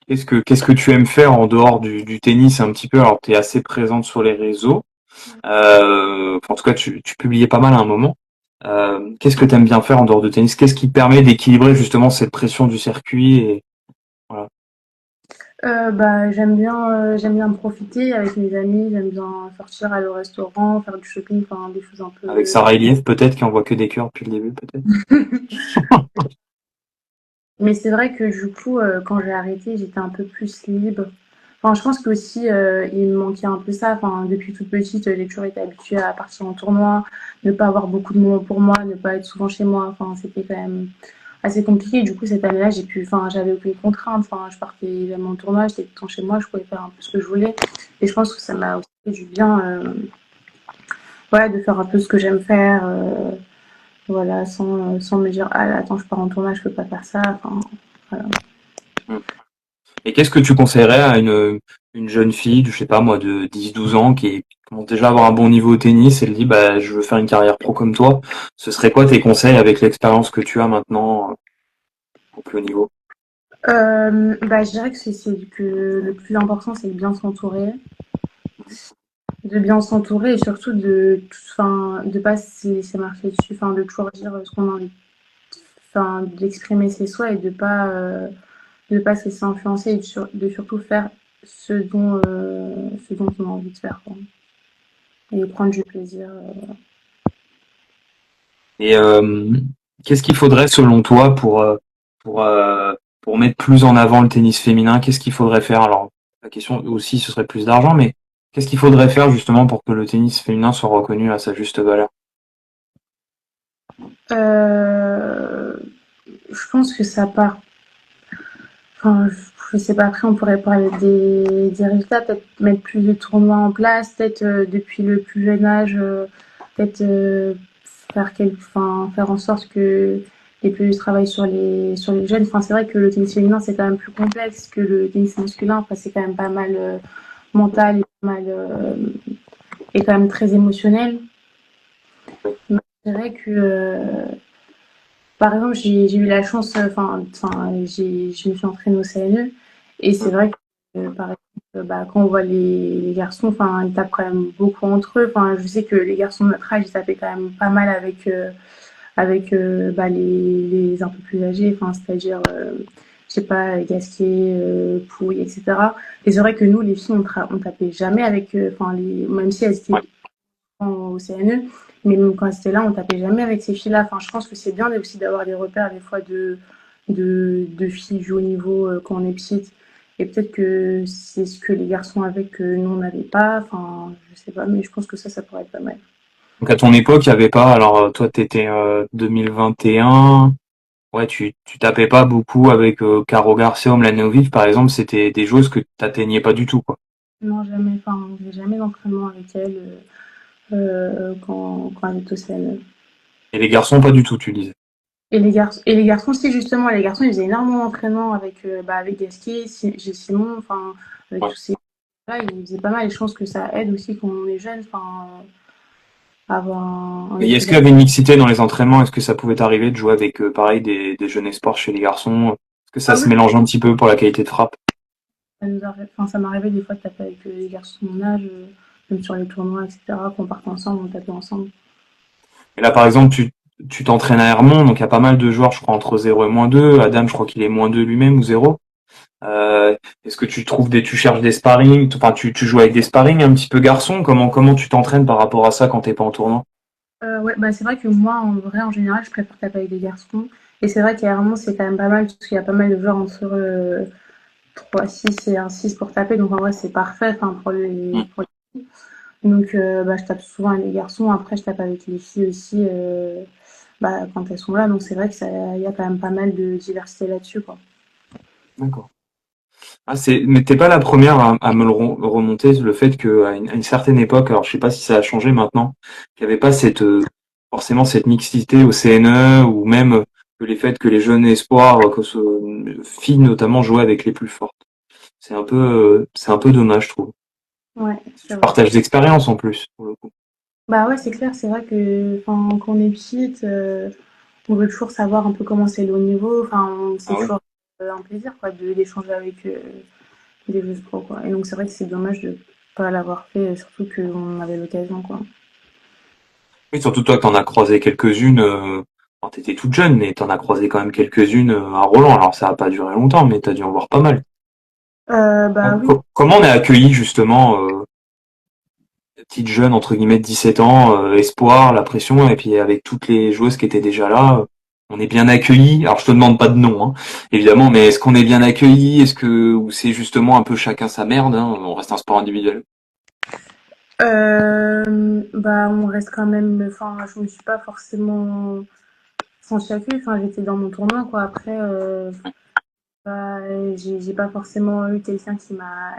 qu'est-ce que tu aimes faire en dehors du tennis un petit peu alors tu es assez présente sur les réseaux. En tout cas, tu publiais pas mal à un moment. Qu'est-ce que tu aimes bien faire en dehors de tennis? Qu'est-ce qui permet d'équilibrer justement cette pression du circuit et voilà. Bah, j'aime bien profiter avec mes amis, j'aime bien sortir, aller au restaurant, faire du shopping, enfin des choses un Avec peu. Sarah Elief peut-être qui envoie que des cœurs depuis le début peut-être. Mais c'est vrai que du coup, quand j'ai arrêté, j'étais un peu plus libre. Enfin, je pense qu'aussi, il me manquait un peu ça. Enfin, depuis toute petite, j'ai toujours été habituée à partir en tournoi, ne pas avoir beaucoup de moments pour moi, ne pas être souvent chez moi. Enfin, c'était quand même assez compliqué. Du coup, cette année-là, enfin, j'avais aucune contrainte. Enfin, je partais jamais en tournoi, j'étais tout le temps chez moi, je pouvais faire un peu ce que je voulais. Et je pense que ça m'a aussi fait du bien, voilà, de faire un peu ce que j'aime faire, voilà, sans me dire, ah, là, attends, je pars en tournoi, je peux pas faire ça. Enfin, voilà. Et qu'est-ce que tu conseillerais à une jeune fille, je sais pas moi, de 10-12 ans qui commence déjà à avoir un bon niveau au tennis et elle dit bah je veux faire une carrière pro comme toi. Ce serait quoi tes conseils avec l'expérience que tu as maintenant au plus haut niveau? Bah, je dirais que que le plus important, c'est de bien s'entourer. De bien s'entourer et surtout enfin, de pas se laisser marcher dessus, enfin, de toujours dire ce qu'on a envie, enfin, d'exprimer ses souhaits et de pas se laisser influencer et de surtout faire ce dont on a envie de faire, quoi. Et prendre du plaisir. Et qu'est-ce qu'il faudrait selon toi pour euh, pour mettre plus en avant le tennis féminin? Qu'est-ce qu'il faudrait faire? Alors la question aussi ce serait plus d'argent, mais qu'est-ce qu'il faudrait faire justement pour que le tennis féminin soit reconnu à sa juste valeur? Euh, je pense que ça part. Enfin, je sais pas, après on pourrait parler des résultats, peut-être mettre plus de tournois en place, peut-être depuis le plus jeune âge, peut-être enfin, faire en sorte que les plus travaillent sur les jeunes. Enfin, c'est vrai que le tennis féminin c'est quand même plus complexe que le tennis masculin. Enfin, c'est quand même pas mal mental et pas mal et quand même très émotionnel. Mais c'est vrai que par exemple, j'ai eu la chance, je me suis entraînée au CNE et c'est vrai que, par exemple, bah, quand on voit les garçons, enfin, ils tapent quand même beaucoup entre eux. Enfin, je sais que les garçons de notre âge, ils tapaient quand même pas mal avec bah, les un peu plus âgés, enfin, c'est-à-dire, je sais pas, Gasquet, Pouille, etc. Et c'est vrai que nous, les filles, on tapait jamais avec, enfin, même si elles étaient au CNE. Mais même quand c'était là, on tapait jamais avec ces filles-là. Enfin, je pense que c'est bien aussi d'avoir des repères des fois de filles du haut niveau quand on est petite. Et peut-être que c'est ce que les garçons avaient que nous, on n'avait pas. Enfin, je sais pas, mais je pense que ça pourrait être pas mal. Donc à ton époque, il y avait pas. Alors toi, t'étais 2021. Ouais, tu tapais pas beaucoup avec Caro Garcia ou Mladenovic, par exemple. C'était des joueuses que t'atteignais pas du tout, quoi. Non, jamais. Enfin, j'ai jamais d'entraînement avec elles quand elle était au CNE. Et les garçons, pas du tout, tu disais. Et les garçons, si justement, les garçons, ils faisaient énormément d'entraînement avec Gasquet, Gilles Simon, enfin, avec Ouais. tous ces là, ils faisaient pas mal et je pense que ça aide aussi quand on est jeune, enfin, à avoir un Et esprit est-ce qu'il y avait une mixité dans les entraînements? Est-ce que ça pouvait t'arriver de jouer avec, pareil, des jeunes espoirs chez les garçons? Est-ce que ça ah se oui, mélange un petit peu pour la qualité de frappe? enfin, ça m'arrivait des fois de taper avec les garçons de mon âge, même sur les tournois, etc., qu'on partait ensemble, on tapait ensemble. Et là, par exemple, tu t'entraînes à Hermont, donc il y a pas mal de joueurs, je crois, entre 0 et -2. Adam, je crois qu'il est -2 lui-même ou 0. Est-ce que tu cherches des sparring, enfin, tu joues avec des sparring un petit peu garçon? Comment tu t'entraînes par rapport à ça quand t'es pas en tournoi? Ouais, bah, c'est vrai que moi, en vrai, en général, je préfère taper avec des garçons. Et c'est vrai qu'à Hermont, c'est quand même pas mal, parce qu'il y a pas mal de joueurs entre 3-6 et 1-6 pour taper. Donc en vrai, c'est parfait enfin, pour les filles. Donc bah, je tape souvent avec les garçons. Après, je tape avec les filles aussi bah, quand elles sont là. Donc c'est vrai il y a quand même pas mal de diversité là-dessus, quoi. D'accord. Ah, mais t'es pas la première à me le remonter, le fait que à une certaine époque, alors je sais pas si ça a changé maintenant, qu'il n'y avait pas forcément cette mixité au CNE ou même que les faits que les jeunes espoirs, que ce filles notamment jouaient avec les plus fortes. C'est un peu dommage, je trouve. Ouais, c'est Tu vrai. partages d'expérience en plus, pour le coup. Bah ouais, c'est clair. C'est vrai que quand on est petite, on veut toujours savoir un peu comment c'est le haut niveau. Enfin, c'est Ah ouais? toujours un plaisir, quoi, d'échanger avec des joueuses pro, quoi. Et donc c'est vrai que c'est dommage de pas l'avoir fait, surtout qu'on avait l'occasion, quoi. Oui, surtout toi que t'en as croisé quelques-unes, quand t'étais toute jeune, mais t'en as croisé quand même quelques-unes à Roland. Alors ça a pas duré longtemps, mais t'as dû en voir pas mal. Bah oui. Comment on est accueilli justement, petite jeune entre guillemets de 17 ans, espoir, la pression, et puis avec toutes les joueuses qui étaient déjà là. on est bien accueilli. Alors je te demande pas de nom, hein, évidemment, mais est-ce qu'on est bien accueilli? Est-ce que ou c'est justement un peu chacun sa merde, hein, on reste un sport individuel. Bah, on reste quand même. Enfin, je me suis pas forcément sentie accueillie. Enfin, j'étais dans mon tournoi, quoi. Après, bah, j'ai pas forcément eu quelqu'un qui m'a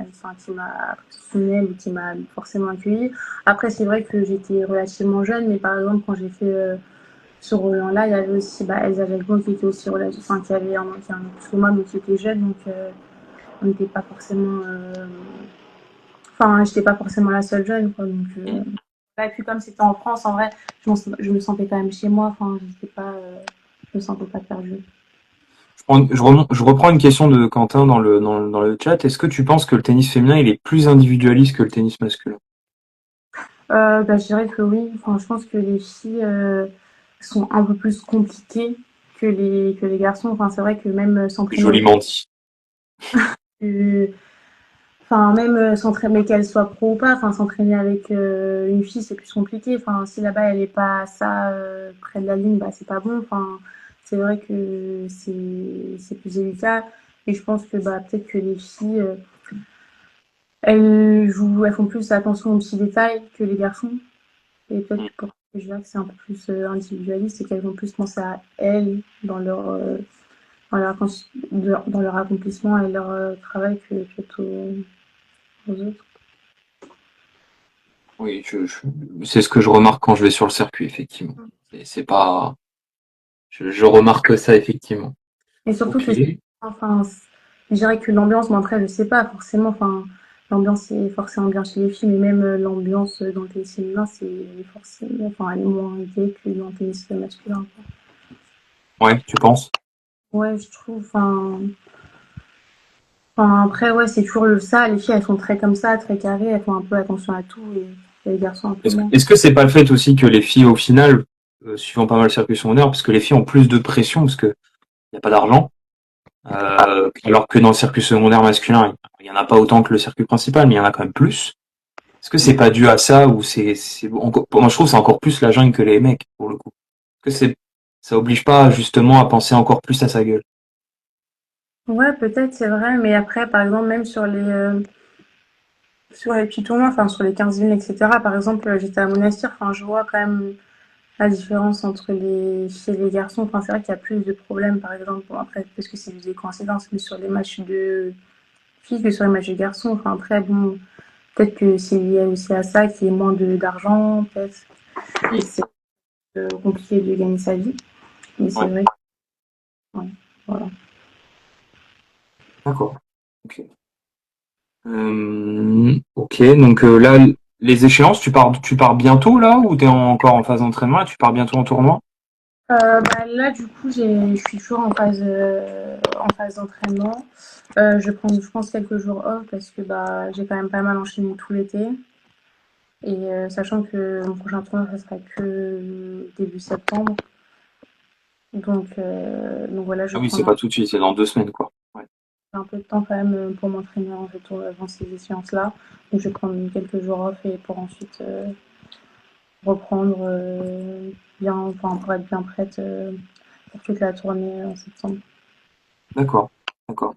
soutenu ou qui m'a forcément accueilli. Après, c'est vrai que j'étais relativement jeune, mais par exemple, quand j'ai fait ce Roland-là, il y avait aussi bah, Elsa Jacquemont qui était aussi enfin, qui a un an plus que moi, donc qui était jeune, donc on n'était pas forcément. Enfin, j'étais pas forcément la seule jeune, quoi. Donc, et puis comme c'était en France, en vrai, je me sentais quand même chez moi. Enfin, j'étais pas, je me sentais pas perdue. Je reprends une question de Quentin dans le chat. Est-ce que tu penses que le tennis féminin il est plus individualiste que le tennis masculin? Bah, je dirais que oui. Enfin, je pense que les filles sont un peu plus compliquées que les garçons. Enfin, c'est vrai que même s'entraîner, Joliment dit. euh, enfin même s'entraîner, mais qu'elle soit pro ou pas, enfin s'entraîner avec une fille, c'est plus compliqué. Enfin, si là-bas elle est pas ça près de la ligne, bah c'est pas bon. Enfin, c'est vrai que c'est plus délicat. Et je pense que bah peut-être que les filles elles font plus attention aux petits détails que les garçons. Et peut-être pour que je dirais que c'est un peu plus individualiste et qu'elles vont plus penser à elles dans leur accomplissement et leur travail que aux autres. Oui, c'est ce que je remarque quand je vais sur le circuit, effectivement. C'est pas, je remarque ça effectivement. Et surtout Ok. que, enfin, je dirais que l'ambiance, bon après, je sais pas forcément, enfin, l'ambiance est forcément bien chez les filles, mais même l'ambiance dans le tennis féminin, c'est forcément, enfin, elle est moins gay que dans le tennis masculin, quoi. Ouais, tu penses? Ouais, je trouve, enfin, après, ouais, c'est toujours ça, les filles, elles sont très comme ça, très carrées, elles font un peu attention à tout, et les garçons un peu moins. Est-ce que c'est pas le fait aussi que les filles, au final, suivant pas mal le circuit secondaire, parce que les filles ont plus de pression parce que y a pas d'argent, alors que dans le circuit secondaire masculin, il y en a pas autant que le circuit principal, mais il y en a quand même plus. Est-ce que c'est pas dû à ça ou c'est encore, moi je trouve que c'est encore plus la jungle que les mecs pour le coup. Est-ce que ça oblige pas justement à penser encore plus à sa gueule? Ouais, peut-être, c'est vrai, mais après, par exemple, même sur les petits tournois, enfin, sur les 15 000, etc., par exemple, j'étais à Monastir, enfin, je vois quand même la différence entre les filles et les garçons. Enfin, c'est vrai qu'il y a plus de problèmes, par exemple, bon, après, parce que c'est des coïncidences, mais sur les matchs de filles que sur les matchs de garçons. Enfin, après, bon, peut-être que c'est lié aussi à ça, qu'il y ait moins d'argent, peut-être que c'est compliqué de gagner sa vie. Mais c'est Ouais, vrai que, ouais, voilà. d'accord. Ok. Ok, donc là, les échéances, tu pars bientôt là ou t'es encore en phase d'entraînement et tu pars bientôt en tournoi? Bah, là, du coup, je suis toujours en phase d'entraînement. Je prends, je pense, quelques jours off parce que bah, j'ai quand même pas mal enchaîné tout l'été. Et sachant que mon prochain tournoi, ça sera que début septembre. Donc voilà, je Ah vais oui, c'est prendre pas tout de suite, c'est dans 2 semaines quoi. Ouais, un peu de temps quand même pour m'entraîner en retour avant ces échéances-là. Donc je vais prendre quelques jours off et pour ensuite reprendre bien, enfin pour être bien prête pour toute la tournée en septembre. d'accord, d'accord.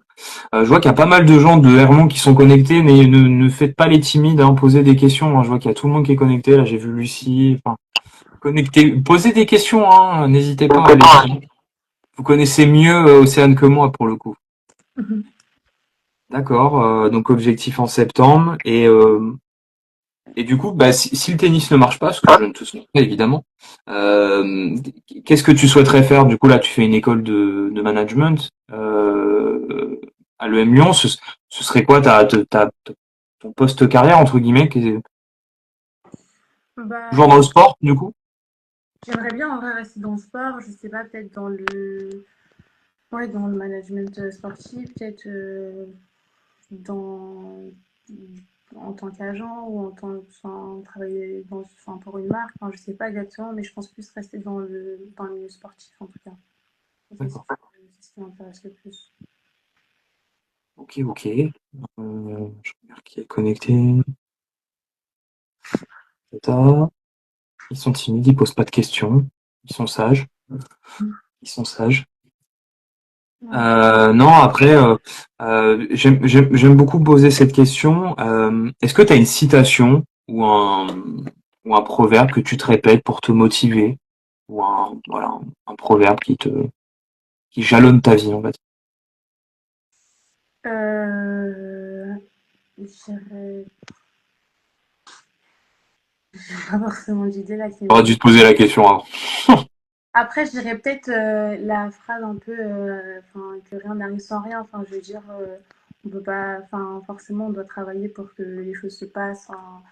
Je vois qu'il y a pas mal de gens de Hermont qui sont connectés, mais ne faites pas les timides, hein, posez des questions, hein. Je vois qu'il y a tout le monde qui est connecté. Là, j'ai vu Lucie. Enfin, connectez, posez des questions, hein, n'hésitez pas. Vous connaissez mieux Océane que moi pour le coup. D'accord. Donc objectif en septembre et du coup, bah, si le tennis ne marche pas, ce que je ne te souhaite pas évidemment, euh, qu'est-ce que tu souhaiterais faire? Du coup, là, tu fais une école de management à l'EM Lyon. Ce serait quoi ton poste carrière entre guillemets, Bah, toujours dans le sport, du coup? j'aimerais bien en vrai rester dans le sport, je sais pas, peut-être ouais, dans le management sportif, peut-être dans en tant qu'agent ou en tant enfin, travailler enfin, pour une marque, enfin, je sais pas exactement, mais je pense plus rester dans le milieu sportif en tout cas. D'accord. C'est ce qui m'intéresse le plus. Ok, ok. Je regarde qui est connecté. Tata. Ils sont timides, ils posent pas de questions. Ils sont sages. Ils sont sages. Ouais. Non, après, j'aime beaucoup poser cette question. Est-ce que tu as une citation ou un proverbe que tu te répètes pour te motiver, ou un proverbe qui jalonne ta vie, en fait. Euh, je dirais pas forcément d'idée là qui me J'aurais vient. dû te poser la question avant. Après, je dirais peut-être la phrase un peu, enfin, que rien n'arrive sans rien. Enfin, je veux dire, on peut pas, enfin, forcément, on doit travailler pour que les choses se passent. Enfin,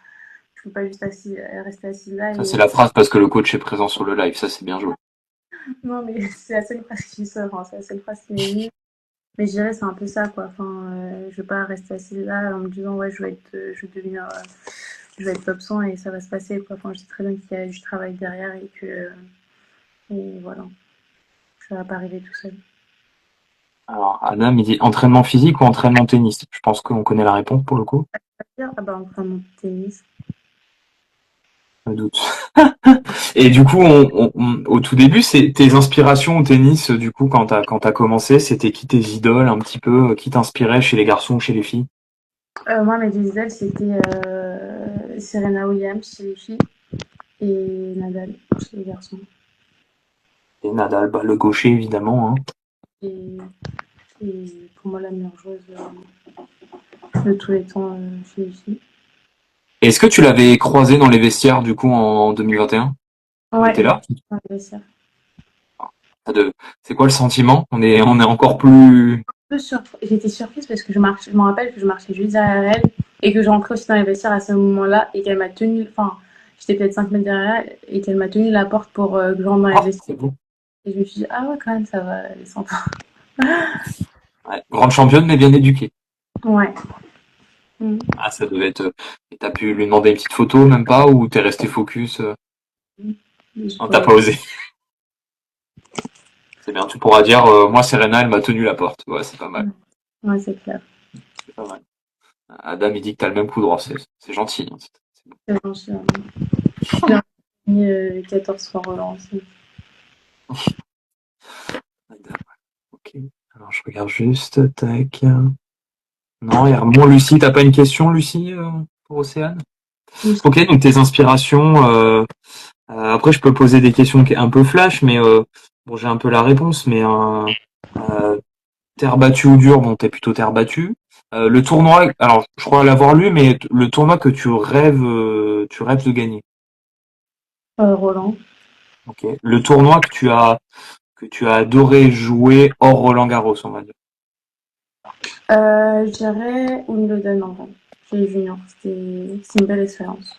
je peux pas juste rester assis là Ça, c'est et la phrase parce que le coach est présent sur le live. Ça, c'est bien joué. non, mais c'est la seule phrase qui sort. Enfin, c'est la seule phrase qui m'est venue. Mais je dirais c'est un peu ça, quoi. Enfin, je vais pas rester assise là en me disant ouais, je vais devenir, je vais être top 100 et ça va se passer, quoi. Enfin, je sais très bien qu'il y a du travail derrière et que, et voilà, ça va pas arriver tout seul. Alors, Adam, il dit entraînement physique ou entraînement tennis? Je pense qu'on connaît la réponse pour le coup. Ah bah, enfin, mon tennis. Je me doute. Et du coup, au tout début, c'est tes inspirations au tennis, du coup, quand t'as commencé, c'était qui tes idoles un petit peu, qui t'inspirait chez les garçons ou chez les filles? Moi, mes deux idoles, c'était Serena Williams chez les filles et Nadal chez les garçons. Et Nadal, bah, le gaucher, évidemment, hein. Et, et pour moi, la meilleure joueuse de tous les temps chez les filles. Est-ce que tu l'avais croisé dans les vestiaires, du coup, en 2021? Il Ouais, était là? je De... C'est quoi le sentiment? On est encore plus... J'étais surprise parce que je me rappelle que je marchais juste derrière elle et que j'entrais aussi dans les vestiaires à ce moment-là et qu'elle m'a tenu, enfin, j'étais peut-être 5 mètres derrière elle et qu'elle m'a tenu la porte pour que je rentre dans les Oh, vestiaires. c'est beau. Et je me suis dit, ah ouais, quand même, ça va, elle est sympa. Ouais. Grande championne, mais bien éduquée. Ouais. Mm. Ah, ça devait être... Et t'as pu lui demander une petite photo, même pas, ou t'es resté focus? J'ai Non, pas t'as pas osé. C'est bien, tu pourras dire, moi, Serena, elle m'a tenu la porte. Ouais, c'est pas mal. Ouais, c'est clair. C'est pas mal. Adam, il dit que t'as le même coup droit. C'est gentil, hein. C'est bon, j'ai gagné 14 fois Roland aussi. Adam, ok. Alors, je regarde juste, tac. Non, il y a bon, Lucie, t'as pas une question, Lucie, pour Océane? Ok, donc tes inspirations, après, je peux poser des questions un peu flash, mais bon, j'ai un peu la réponse, mais euh, terre battue ou dur, bon, t'es plutôt terre battue. Le tournoi, alors, je crois l'avoir lu, mais le tournoi que tu rêves de gagner. Roland. Ok. Le tournoi que tu as adoré jouer hors Roland Garros, on va dire. Je dirais Wimbledon en vrai. Chez les juniors. C'est une belle expérience.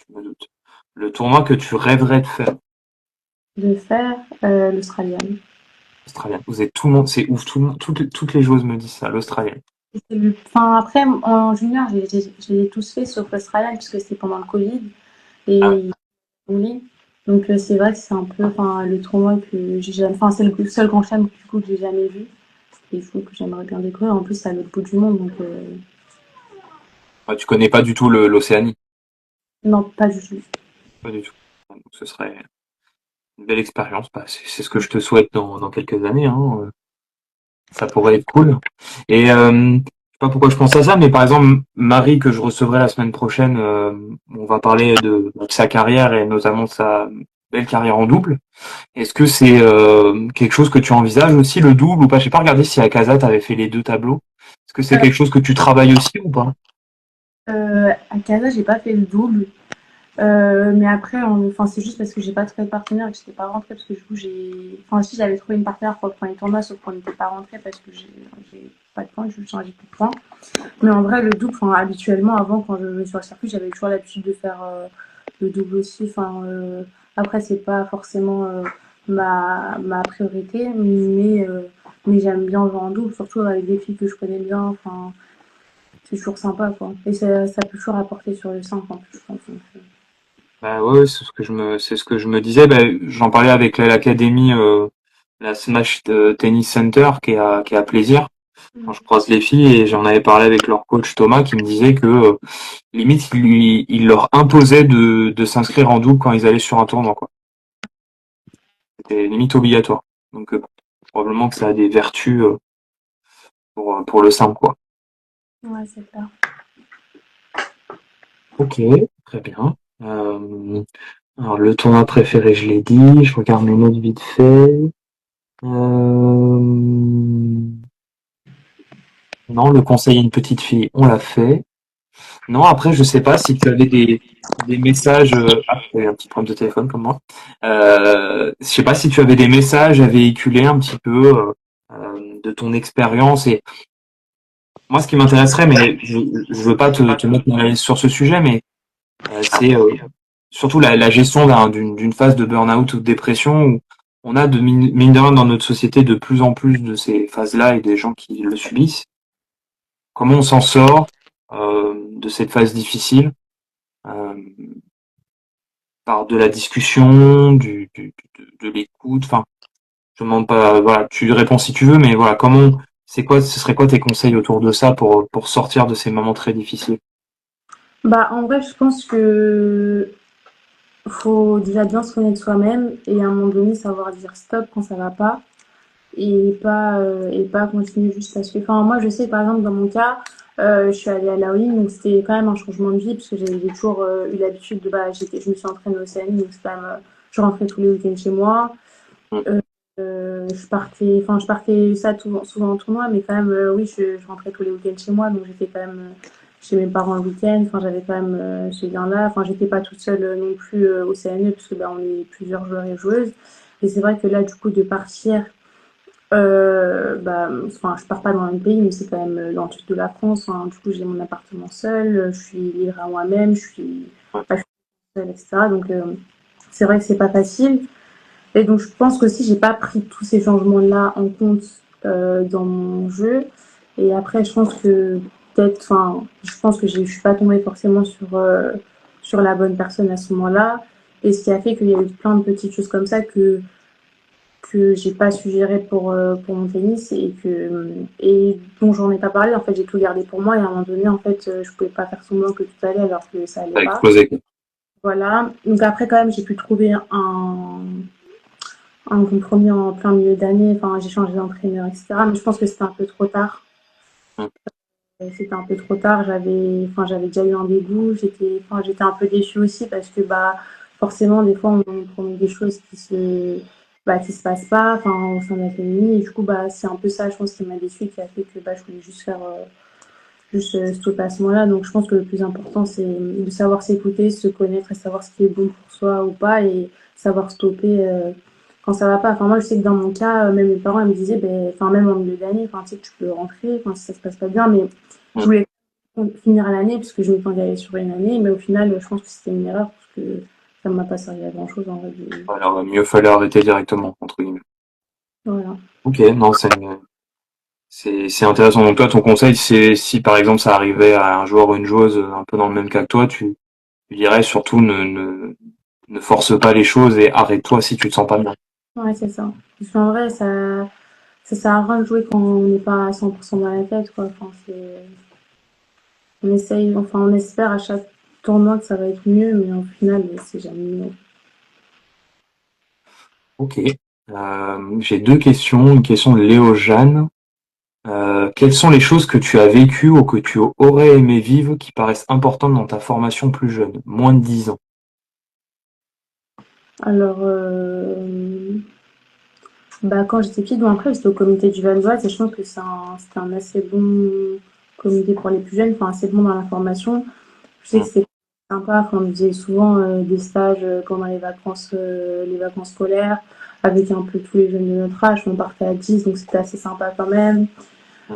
Je me doute. Le tournoi que tu rêverais de faire. De faire l'Australian. Australien. Vous êtes tout le monde, c'est ouf, tout le monde, toutes les joueuses me disent ça, l'Australien. Enfin, après, en junior, je les ai tous faits sauf l'Australian puisque c'était pendant le Covid Ah, et oui. Donc c'est vrai que c'est un peu enfin, le tournoi que j'ai jamais. Enfin, c'est le seul grand chelem du coup que j'ai jamais vu. Et il faut que j'aimerais bien découvrir. En plus, c'est à l'autre bout du monde. Donc ouais, tu connais pas du tout l'Océanie. non, pas du tout. Pas du tout. Donc, ce serait une belle expérience. Bah, c'est ce que je te souhaite dans quelques années, hein. Ça pourrait être cool. Et je sais pas pourquoi je pense à ça, mais par exemple, Marie que je recevrai la semaine prochaine, on va parler de sa carrière et notamment de sa belle carrière en double. Est-ce que c'est quelque chose que tu envisages aussi, le double ou pas? J'ai pas regardé si à Casa tu avais fait les deux tableaux. Est-ce que c'est Euh, quelque chose que tu travailles aussi ou pas? à Casa, j'ai pas fait le double. Mais après, enfin, c'est juste parce que j'ai pas trouvé de partenaire et que j'étais pas rentrée parce que du coup, enfin, si j'avais trouvé une partenaire pour le premier tournoi, sauf qu'on n'était pas rentré parce que j'ai pas de points, j'ai changé plus de points. Mais en vrai, le double, enfin, habituellement, avant, quand je vais sur le circuit, j'avais toujours l'habitude de faire le double aussi. Enfin, après, c'est pas forcément ma priorité, mais j'aime bien jouer en double, surtout avec des filles que je connais bien. Enfin, c'est toujours sympa, quoi. Et ça peut toujours apporter sur le 5 en plus, je pense. Donc, Bah ouais, c'est ce que je me disais. Bah, j'en parlais avec l'académie, la Smash Tennis Center qui est à Plaisir. Quand je croise les filles et j'en avais parlé avec leur coach Thomas qui me disait que limite il leur imposait de s'inscrire en double quand ils allaient sur un tournoi quoi. C'était limite obligatoire. Donc probablement que ça a des vertus pour le sein, quoi. Ouais, c'est clair. Ok, très bien. Alors le tournoi préféré, je l'ai dit. Je regarde mes notes vite fait. Euh, Non, le conseil à une petite fille, on l'a fait. Non, après, je sais pas si tu avais des messages. Ah, j'ai eu un petit problème de téléphone comme moi. Je sais pas si tu avais des messages à véhiculer un petit peu de ton expérience. Et moi, ce qui m'intéresserait, mais je veux pas te mettre mal à l'aise sur ce sujet, mais c'est surtout la gestion d'une phase de burn-out ou de dépression où on a mine de rien dans notre société de plus en plus de ces phases-là et des gens qui le subissent. Comment on s'en sort de cette phase difficile euh, par de la discussion, de l'écoute. Enfin, je ne demande pas. Voilà, tu réponds si tu veux, mais voilà, ce serait quoi tes conseils autour de ça pour sortir de ces moments très difficiles? Bah, en vrai, je pense que faut déjà bien se connaître soi-même et à un moment donné savoir dire stop quand ça va pas et pas continuer juste parce que. Enfin, moi, je sais par exemple dans mon cas, je suis allée à la All-in, donc c'était quand même un changement de vie parce que j'ai toujours eu l'habitude de bah, je me suis entraînée au CN, donc c'est quand même, je rentrais tous les week-ends chez moi. Mm. Je partais ça souvent en tournoi, mais quand même, oui, je rentrais tous les week-ends chez moi, donc j'étais quand même chez mes parents le week-end. Enfin, j'avais quand même ce lien-là. Enfin, j'étais pas toute seule non plus au CNE, parce que bah, on est plusieurs joueurs et joueuses. Et c'est vrai que là, du coup, de partir, bah, enfin, je pars pas dans un pays, mais c'est quand même dans le sud de la France. Enfin, du coup, j'ai mon appartement seul, je suis livrée à moi-même, Ouais. je suis seule, etc. Donc, c'est vrai que c'est pas facile. Et donc, je pense qu'aussi, j'ai pas pris tous ces changements-là en compte dans mon jeu. Et après, je pense que peut-être, enfin, je pense que je suis pas tombée forcément sur la bonne personne à ce moment-là. Et ce qui a fait qu'il y a eu plein de petites choses comme ça que j'ai pas suggéré pour mon tennis et dont j'en ai pas parlé. En fait, j'ai tout gardé pour moi et à un moment donné, en fait, je pouvais pas faire semblant que tout allait alors que ça allait Ça a pas. explosé, quoi. Voilà. Donc après, quand même, j'ai pu trouver un compromis en plein milieu d'année. Enfin, j'ai changé d'entraîneur, etc. Mais je pense que c'était un peu trop tard. Mm. C'était un peu trop tard. J'avais déjà eu un dégoût. J'étais un peu déçue aussi parce que, bah, forcément, des fois, on promet des choses qui se passent pas, enfin, au sein de la famille. Et du coup, bah, c'est un peu ça, je pense, qui m'a déçue, qui a fait que, bah, je voulais juste stopper à ce moment-là. Donc, je pense que le plus important, c'est de savoir s'écouter, se connaître et savoir ce qui est bon pour soi ou pas et savoir stopper quand ça va pas. Enfin, moi, je sais que dans mon cas, même mes parents, ils me disaient, ben, enfin, même en milieu d'année, enfin, tu sais, tu peux rentrer, enfin, si ça se passe pas bien, mais je Mm. voulais finir l'année parce que je m'étais engagée sur une année, mais au final, je pense que c'était une erreur parce que ça ne m'a pas servi à grand chose en vrai. Alors, mieux fallait arrêter directement, entre guillemets. Voilà. Ok, non, c'est intéressant. Donc toi, ton conseil, c'est si par exemple ça arrivait à un joueur ou une joueuse un peu dans le même cas que toi, tu dirais surtout ne force pas les choses et arrête-toi si tu te sens pas bien. Ouais, c'est ça. Parce qu'en vrai, ça sert à rien de jouer quand on n'est pas à 100% dans la tête, quoi. Enfin, on essaye, enfin, on espère à chaque tournoi que ça va être mieux, mais au final, c'est jamais mieux. Ok. J'ai deux questions. Une question de Léo Jeanne. Quelles sont les choses que tu as vécues ou que tu aurais aimé vivre qui paraissent importantes dans ta formation plus jeune, moins de 10 ans? Alors, bah, quand j'étais petite, bon, après, j'étais au comité du Val d'Oise et je pense que c'était un assez bon comité pour les plus jeunes, enfin, assez bon dans la formation. Je sais que Mm. c'était sympa, enfin, on faisait souvent des stages pendant les vacances scolaires, avec un peu tous les jeunes de notre âge. On partait à 10, donc c'était assez sympa quand même. Mm.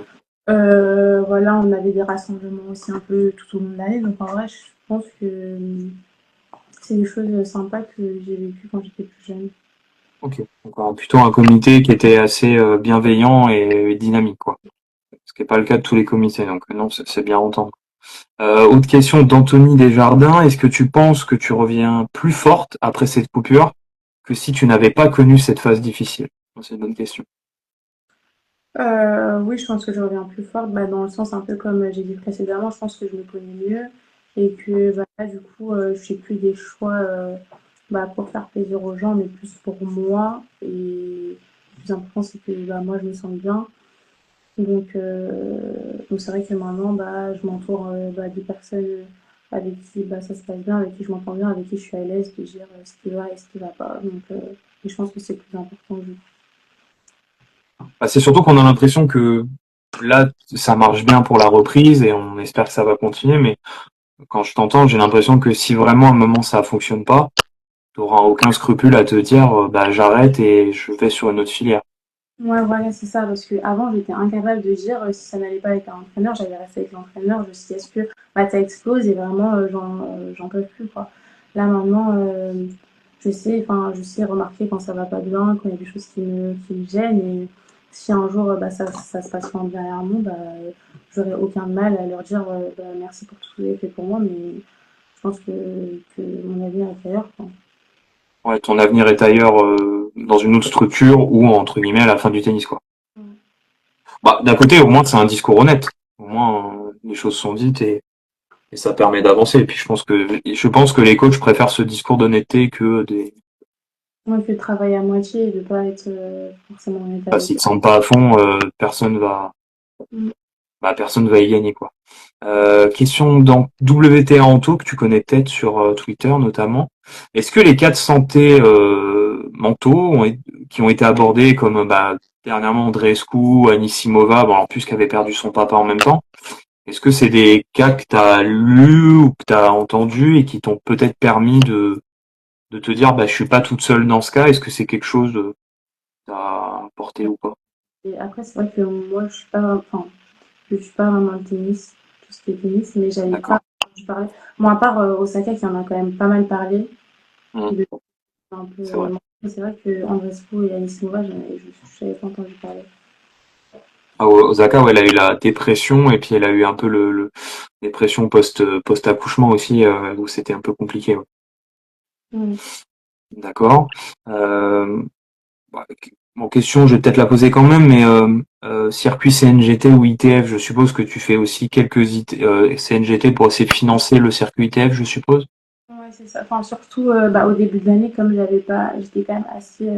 Voilà, on avait des rassemblements aussi un peu tout au long de l'année. Donc en vrai, je pense que c'est des choses sympas que j'ai vécues quand j'étais plus jeune. Ok. Donc plutôt un comité qui était assez bienveillant et dynamique, quoi. Ce qui n'est pas le cas de tous les comités, donc non, c'est bien entendre. Autre question d'Anthony Desjardins. Est-ce que tu penses que tu reviens plus forte après cette coupure que si tu n'avais pas connu cette phase difficile? C'est une bonne question. Oui, je pense que je reviens plus forte, bah, dans le sens un peu comme j'ai dit précédemment, je pense que je me connais mieux et que bah, là, du coup, je fais plus des choix bah, pour faire plaisir aux gens, mais plus pour moi. Et plus important, c'est que bah, moi, je me sens bien. Donc c'est vrai que maintenant, bah, je m'entoure bah, des personnes avec qui bah, ça se passe bien, avec qui je m'entends bien, avec qui je suis à l'aise de dire ce qui va et ce qui va pas. Et je pense que c'est le plus important. Bah, c'est surtout qu'on a l'impression que là, ça marche bien pour la reprise et on espère que ça va continuer, mais quand je t'entends, j'ai l'impression que si vraiment à un moment ça fonctionne pas, tu n'auras aucun scrupule à te dire bah j'arrête et je vais sur une autre filière. Ouais, voilà, c'est ça, parce qu'avant, j'étais incapable de dire si ça n'allait pas avec un entraîneur, j'allais rester avec l'entraîneur, je me suis dit, est-ce que bah, ça explose et vraiment, j'en peux plus, quoi. Là, maintenant, je sais remarquer quand ça va pas bien, quand il y a des choses qui me gênent, et si un jour, bah, ça se passe pas derrière moi, bah, j'aurais aucun mal à leur dire, bah, merci pour tout ce que vous avez fait pour moi, mais je pense que mon avenir est ailleurs, quoi. Ouais, ton avenir est ailleurs dans une autre structure ou entre guillemets à la fin du tennis quoi. Bah d'un côté au moins c'est un discours honnête. Au moins les choses sont dites et ça permet d'avancer. Et puis je pense que les coachs préfèrent ce discours d'honnêteté que des Moi, que de travailler à moitié et de pas être forcément honnête bah, avec s'ils eux. ne sentent pas à fond, personne va y gagner quoi. Question dans WTA Anto que tu connais peut-être sur Twitter notamment. Est-ce que les cas de santé mentaux qui ont été abordés comme dernièrement Andreescu, Anisimova, bon en plus qui avait perdu son papa en même temps, est-ce que c'est des cas que tu as lus ou que tu as entendus et qui t'ont peut-être permis de te dire bah je suis pas toute seule dans ce cas, est-ce que c'est quelque chose que t'as apporté ou pas? Et après, c'est vrai que moi, je suis pas vraiment le tennis, tout ce qui est tennis, mais j'avais pas D'accord. entendu parler. Bon, à part Osaka qui en a quand même pas mal parlé, Mmh. de un peu. C'est vrai. Mais c'est vrai que Andreescu et Anisimova, je n'avais pas entendu parler. Ah, Osaka, ouais, elle a eu la dépression et puis elle a eu un peu le dépression post-accouchement aussi, où c'était un peu compliqué. Ouais. Mm. D'accord. Euh, bon, question, je vais peut-être la poser quand même, mais circuit CNGT ou ITF, je suppose que tu fais aussi quelques CNGT pour essayer de financer le circuit ITF, je suppose. Ouais, c'est ça. Enfin, surtout bah, au début de l'année, comme j'avais pas, j'étais quand même assez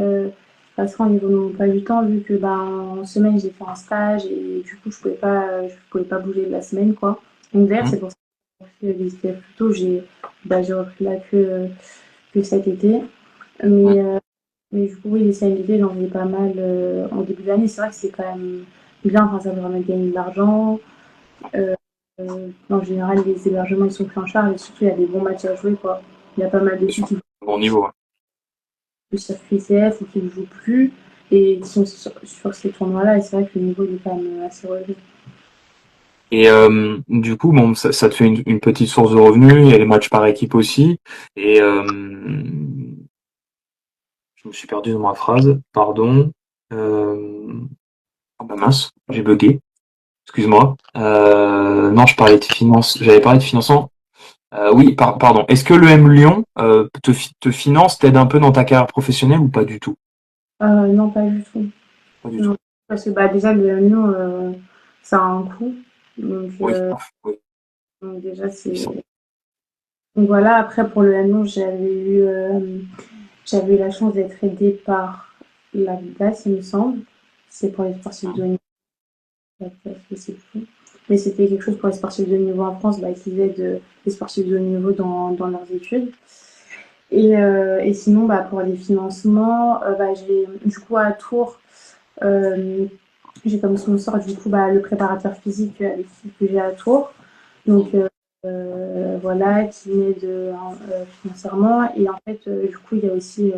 restreint au niveau de mon emploi du temps, vu que bah, en semaine j'ai fait un stage et du coup je pouvais pas bouger de la semaine, quoi. Donc d'ailleurs, Hmm. c'est pour ça que j'ai repris les ITF plus tôt. J'ai repris là que cet été. Hmm. Mais, euh, mais du coup, oui, les CMD, j'en faisais pas mal en début d'année. C'est vrai que c'est quand même bien, enfin, ça permet de gagner de l'argent. Euh, en général, les hébergements ils sont pris en charge et surtout il y a des bons matchs à jouer, quoi. Il y a pas mal de C'est filles sur qui jouent un bon niveau. Ouais. le circuit CF ou qui ne jouent plus et qui sont sur ces tournois-là. Et c'est vrai que le niveau il est quand même assez relevé. Et du coup, bon, ça te fait une petite source de revenus. Il y a les matchs par équipe aussi. Et je me suis perdu dans ma phrase. Pardon. Ah bah mince, j'ai bugué. Excuse-moi. Non, je parlais de finance. J'avais parlé de financement. Oui, pardon. Est-ce que l'EM Lyon te finance, t'aide un peu dans ta carrière professionnelle ou pas du tout? Non, pas du tout. Pas du tout. Non. Parce que bah, déjà, le Lyon, ça a un coût. Donc, Oui, euh, oui. donc déjà, c'est. Puissant. Donc voilà, après pour le Lyon, j'avais eu la chance d'être aidée par la VIDAS, il me semble. C'est pour les sportifs de haut niveau, la VIDAS, je sais plus. Mais c'était quelque chose pour les sportifs de haut niveau en France, bah, qui aident les sportifs de haut niveau dans leurs études. Et sinon, bah, pour les financements, bah, j'ai du coup à Tours, euh, j'ai comme sponsor du coup bah, le préparateur physique avec qui j'ai à Tours. Donc voilà, qui m'aide financièrement. Et en fait, du coup, il y a aussi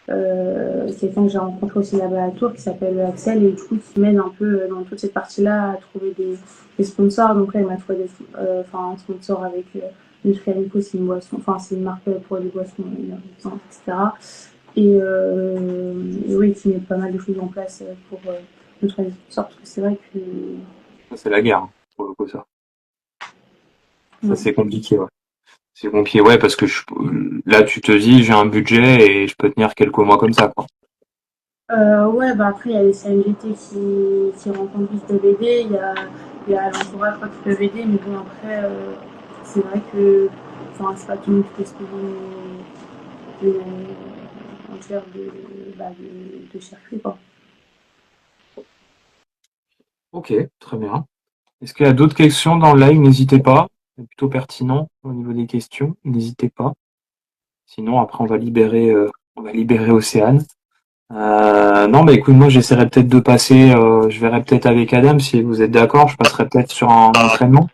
quelqu'un que j'ai rencontré aussi là-bas à Tours qui s'appelle Axel et du coup qui m'aide un peu dans toute cette partie-là à trouver des sponsors. Donc là, il m'a trouvé un sponsor avec Nutriamico, c'est une boisson, enfin c'est une marque pour les boissons énergisantes, etc. Et oui, qui met pas mal de choses en place pour nous trouver des sponsors parce que c'est vrai que Ça, c'est la guerre, hein, pour le coup, ça. Ça, ouais. c'est compliqué, ouais. C'est compliqué, ouais, parce que là, tu te dis, j'ai un budget et je peux tenir quelques mois comme ça, quoi. Ouais, bah après, il y a les CNGT qui rencontrent plus de BD, il y a l'entourage quoi, qui peuvent aider, mais bon, après, c'est vrai que enfin, c'est pas tout le monde qui peut se payer une année entière de circuit, quoi. Ok, très bien. Est-ce qu'il y a d'autres questions dans le live? N'hésitez pas. C'est plutôt pertinent au niveau des questions. N'hésitez pas. Sinon, après, on va libérer Océane. Non, bah écoute, moi, j'essaierai peut-être de passer. Je verrai peut-être avec Adam si vous êtes d'accord. Je passerai peut-être sur un entraînement.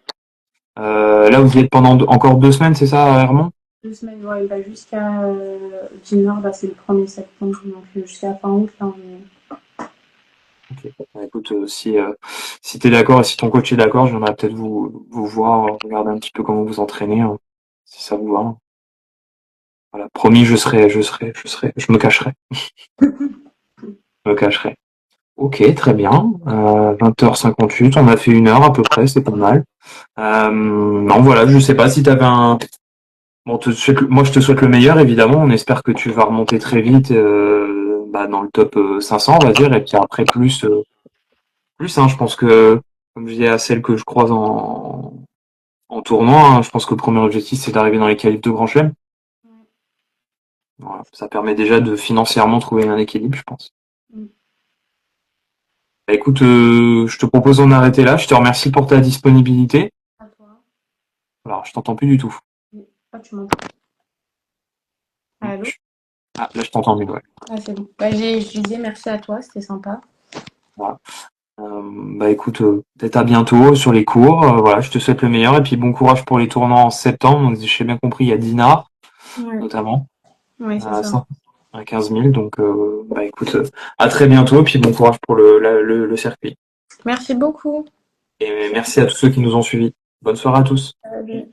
Là, vous y êtes pendant encore 2 semaines, c'est ça, Hermont? 2 semaines, ouais, il va jusqu'à Dinard, bah, c'est le 1er septembre, donc jusqu'à fin août, là, Ok. Bah, écoute, si t'es d'accord et si ton coach est d'accord, j'aimerais peut-être vous voir, regarder un petit peu comment vous entraînez, hein, si ça vous va. Voilà, promis, je me cacherai. Je me cacherai. Ok, très bien. 20h58, on a fait 1 heure à peu près, c'est pas mal. Non, voilà, je sais pas si t'avais un. Bon, moi je te souhaite le meilleur, évidemment. On espère que tu vas remonter très vite, bah, dans le top 500, on va dire, et puis après plus, hein, je pense que, comme je dis à celle que je croise en tournoi, hein, je pense que le premier objectif c'est d'arriver dans les qualifs de Grand Chelem. Voilà, ça permet déjà de financièrement trouver un équilibre, je pense. Mm. Bah, écoute, je te propose d'en arrêter là. Je te remercie pour ta disponibilité. À toi. Alors, je t'entends plus du tout. Ah, tu m'entends? Allô? Ah, là, je t'entends mieux, ouais. Ah, c'est bon. Bah, je disais merci à toi, c'était sympa. Voilà. Bah écoute, peut-être à bientôt sur les cours. Voilà, je te souhaite le meilleur et puis bon courage pour les tournois en septembre. Donc, j'ai bien compris, il y a Dinard Ouais, notamment ouais, c'est à ça. à 15 000. Donc, bah écoute, à très bientôt et puis bon courage pour le circuit. Merci beaucoup. Et merci à tous ceux qui nous ont suivis. Bonne soirée à tous. Salut.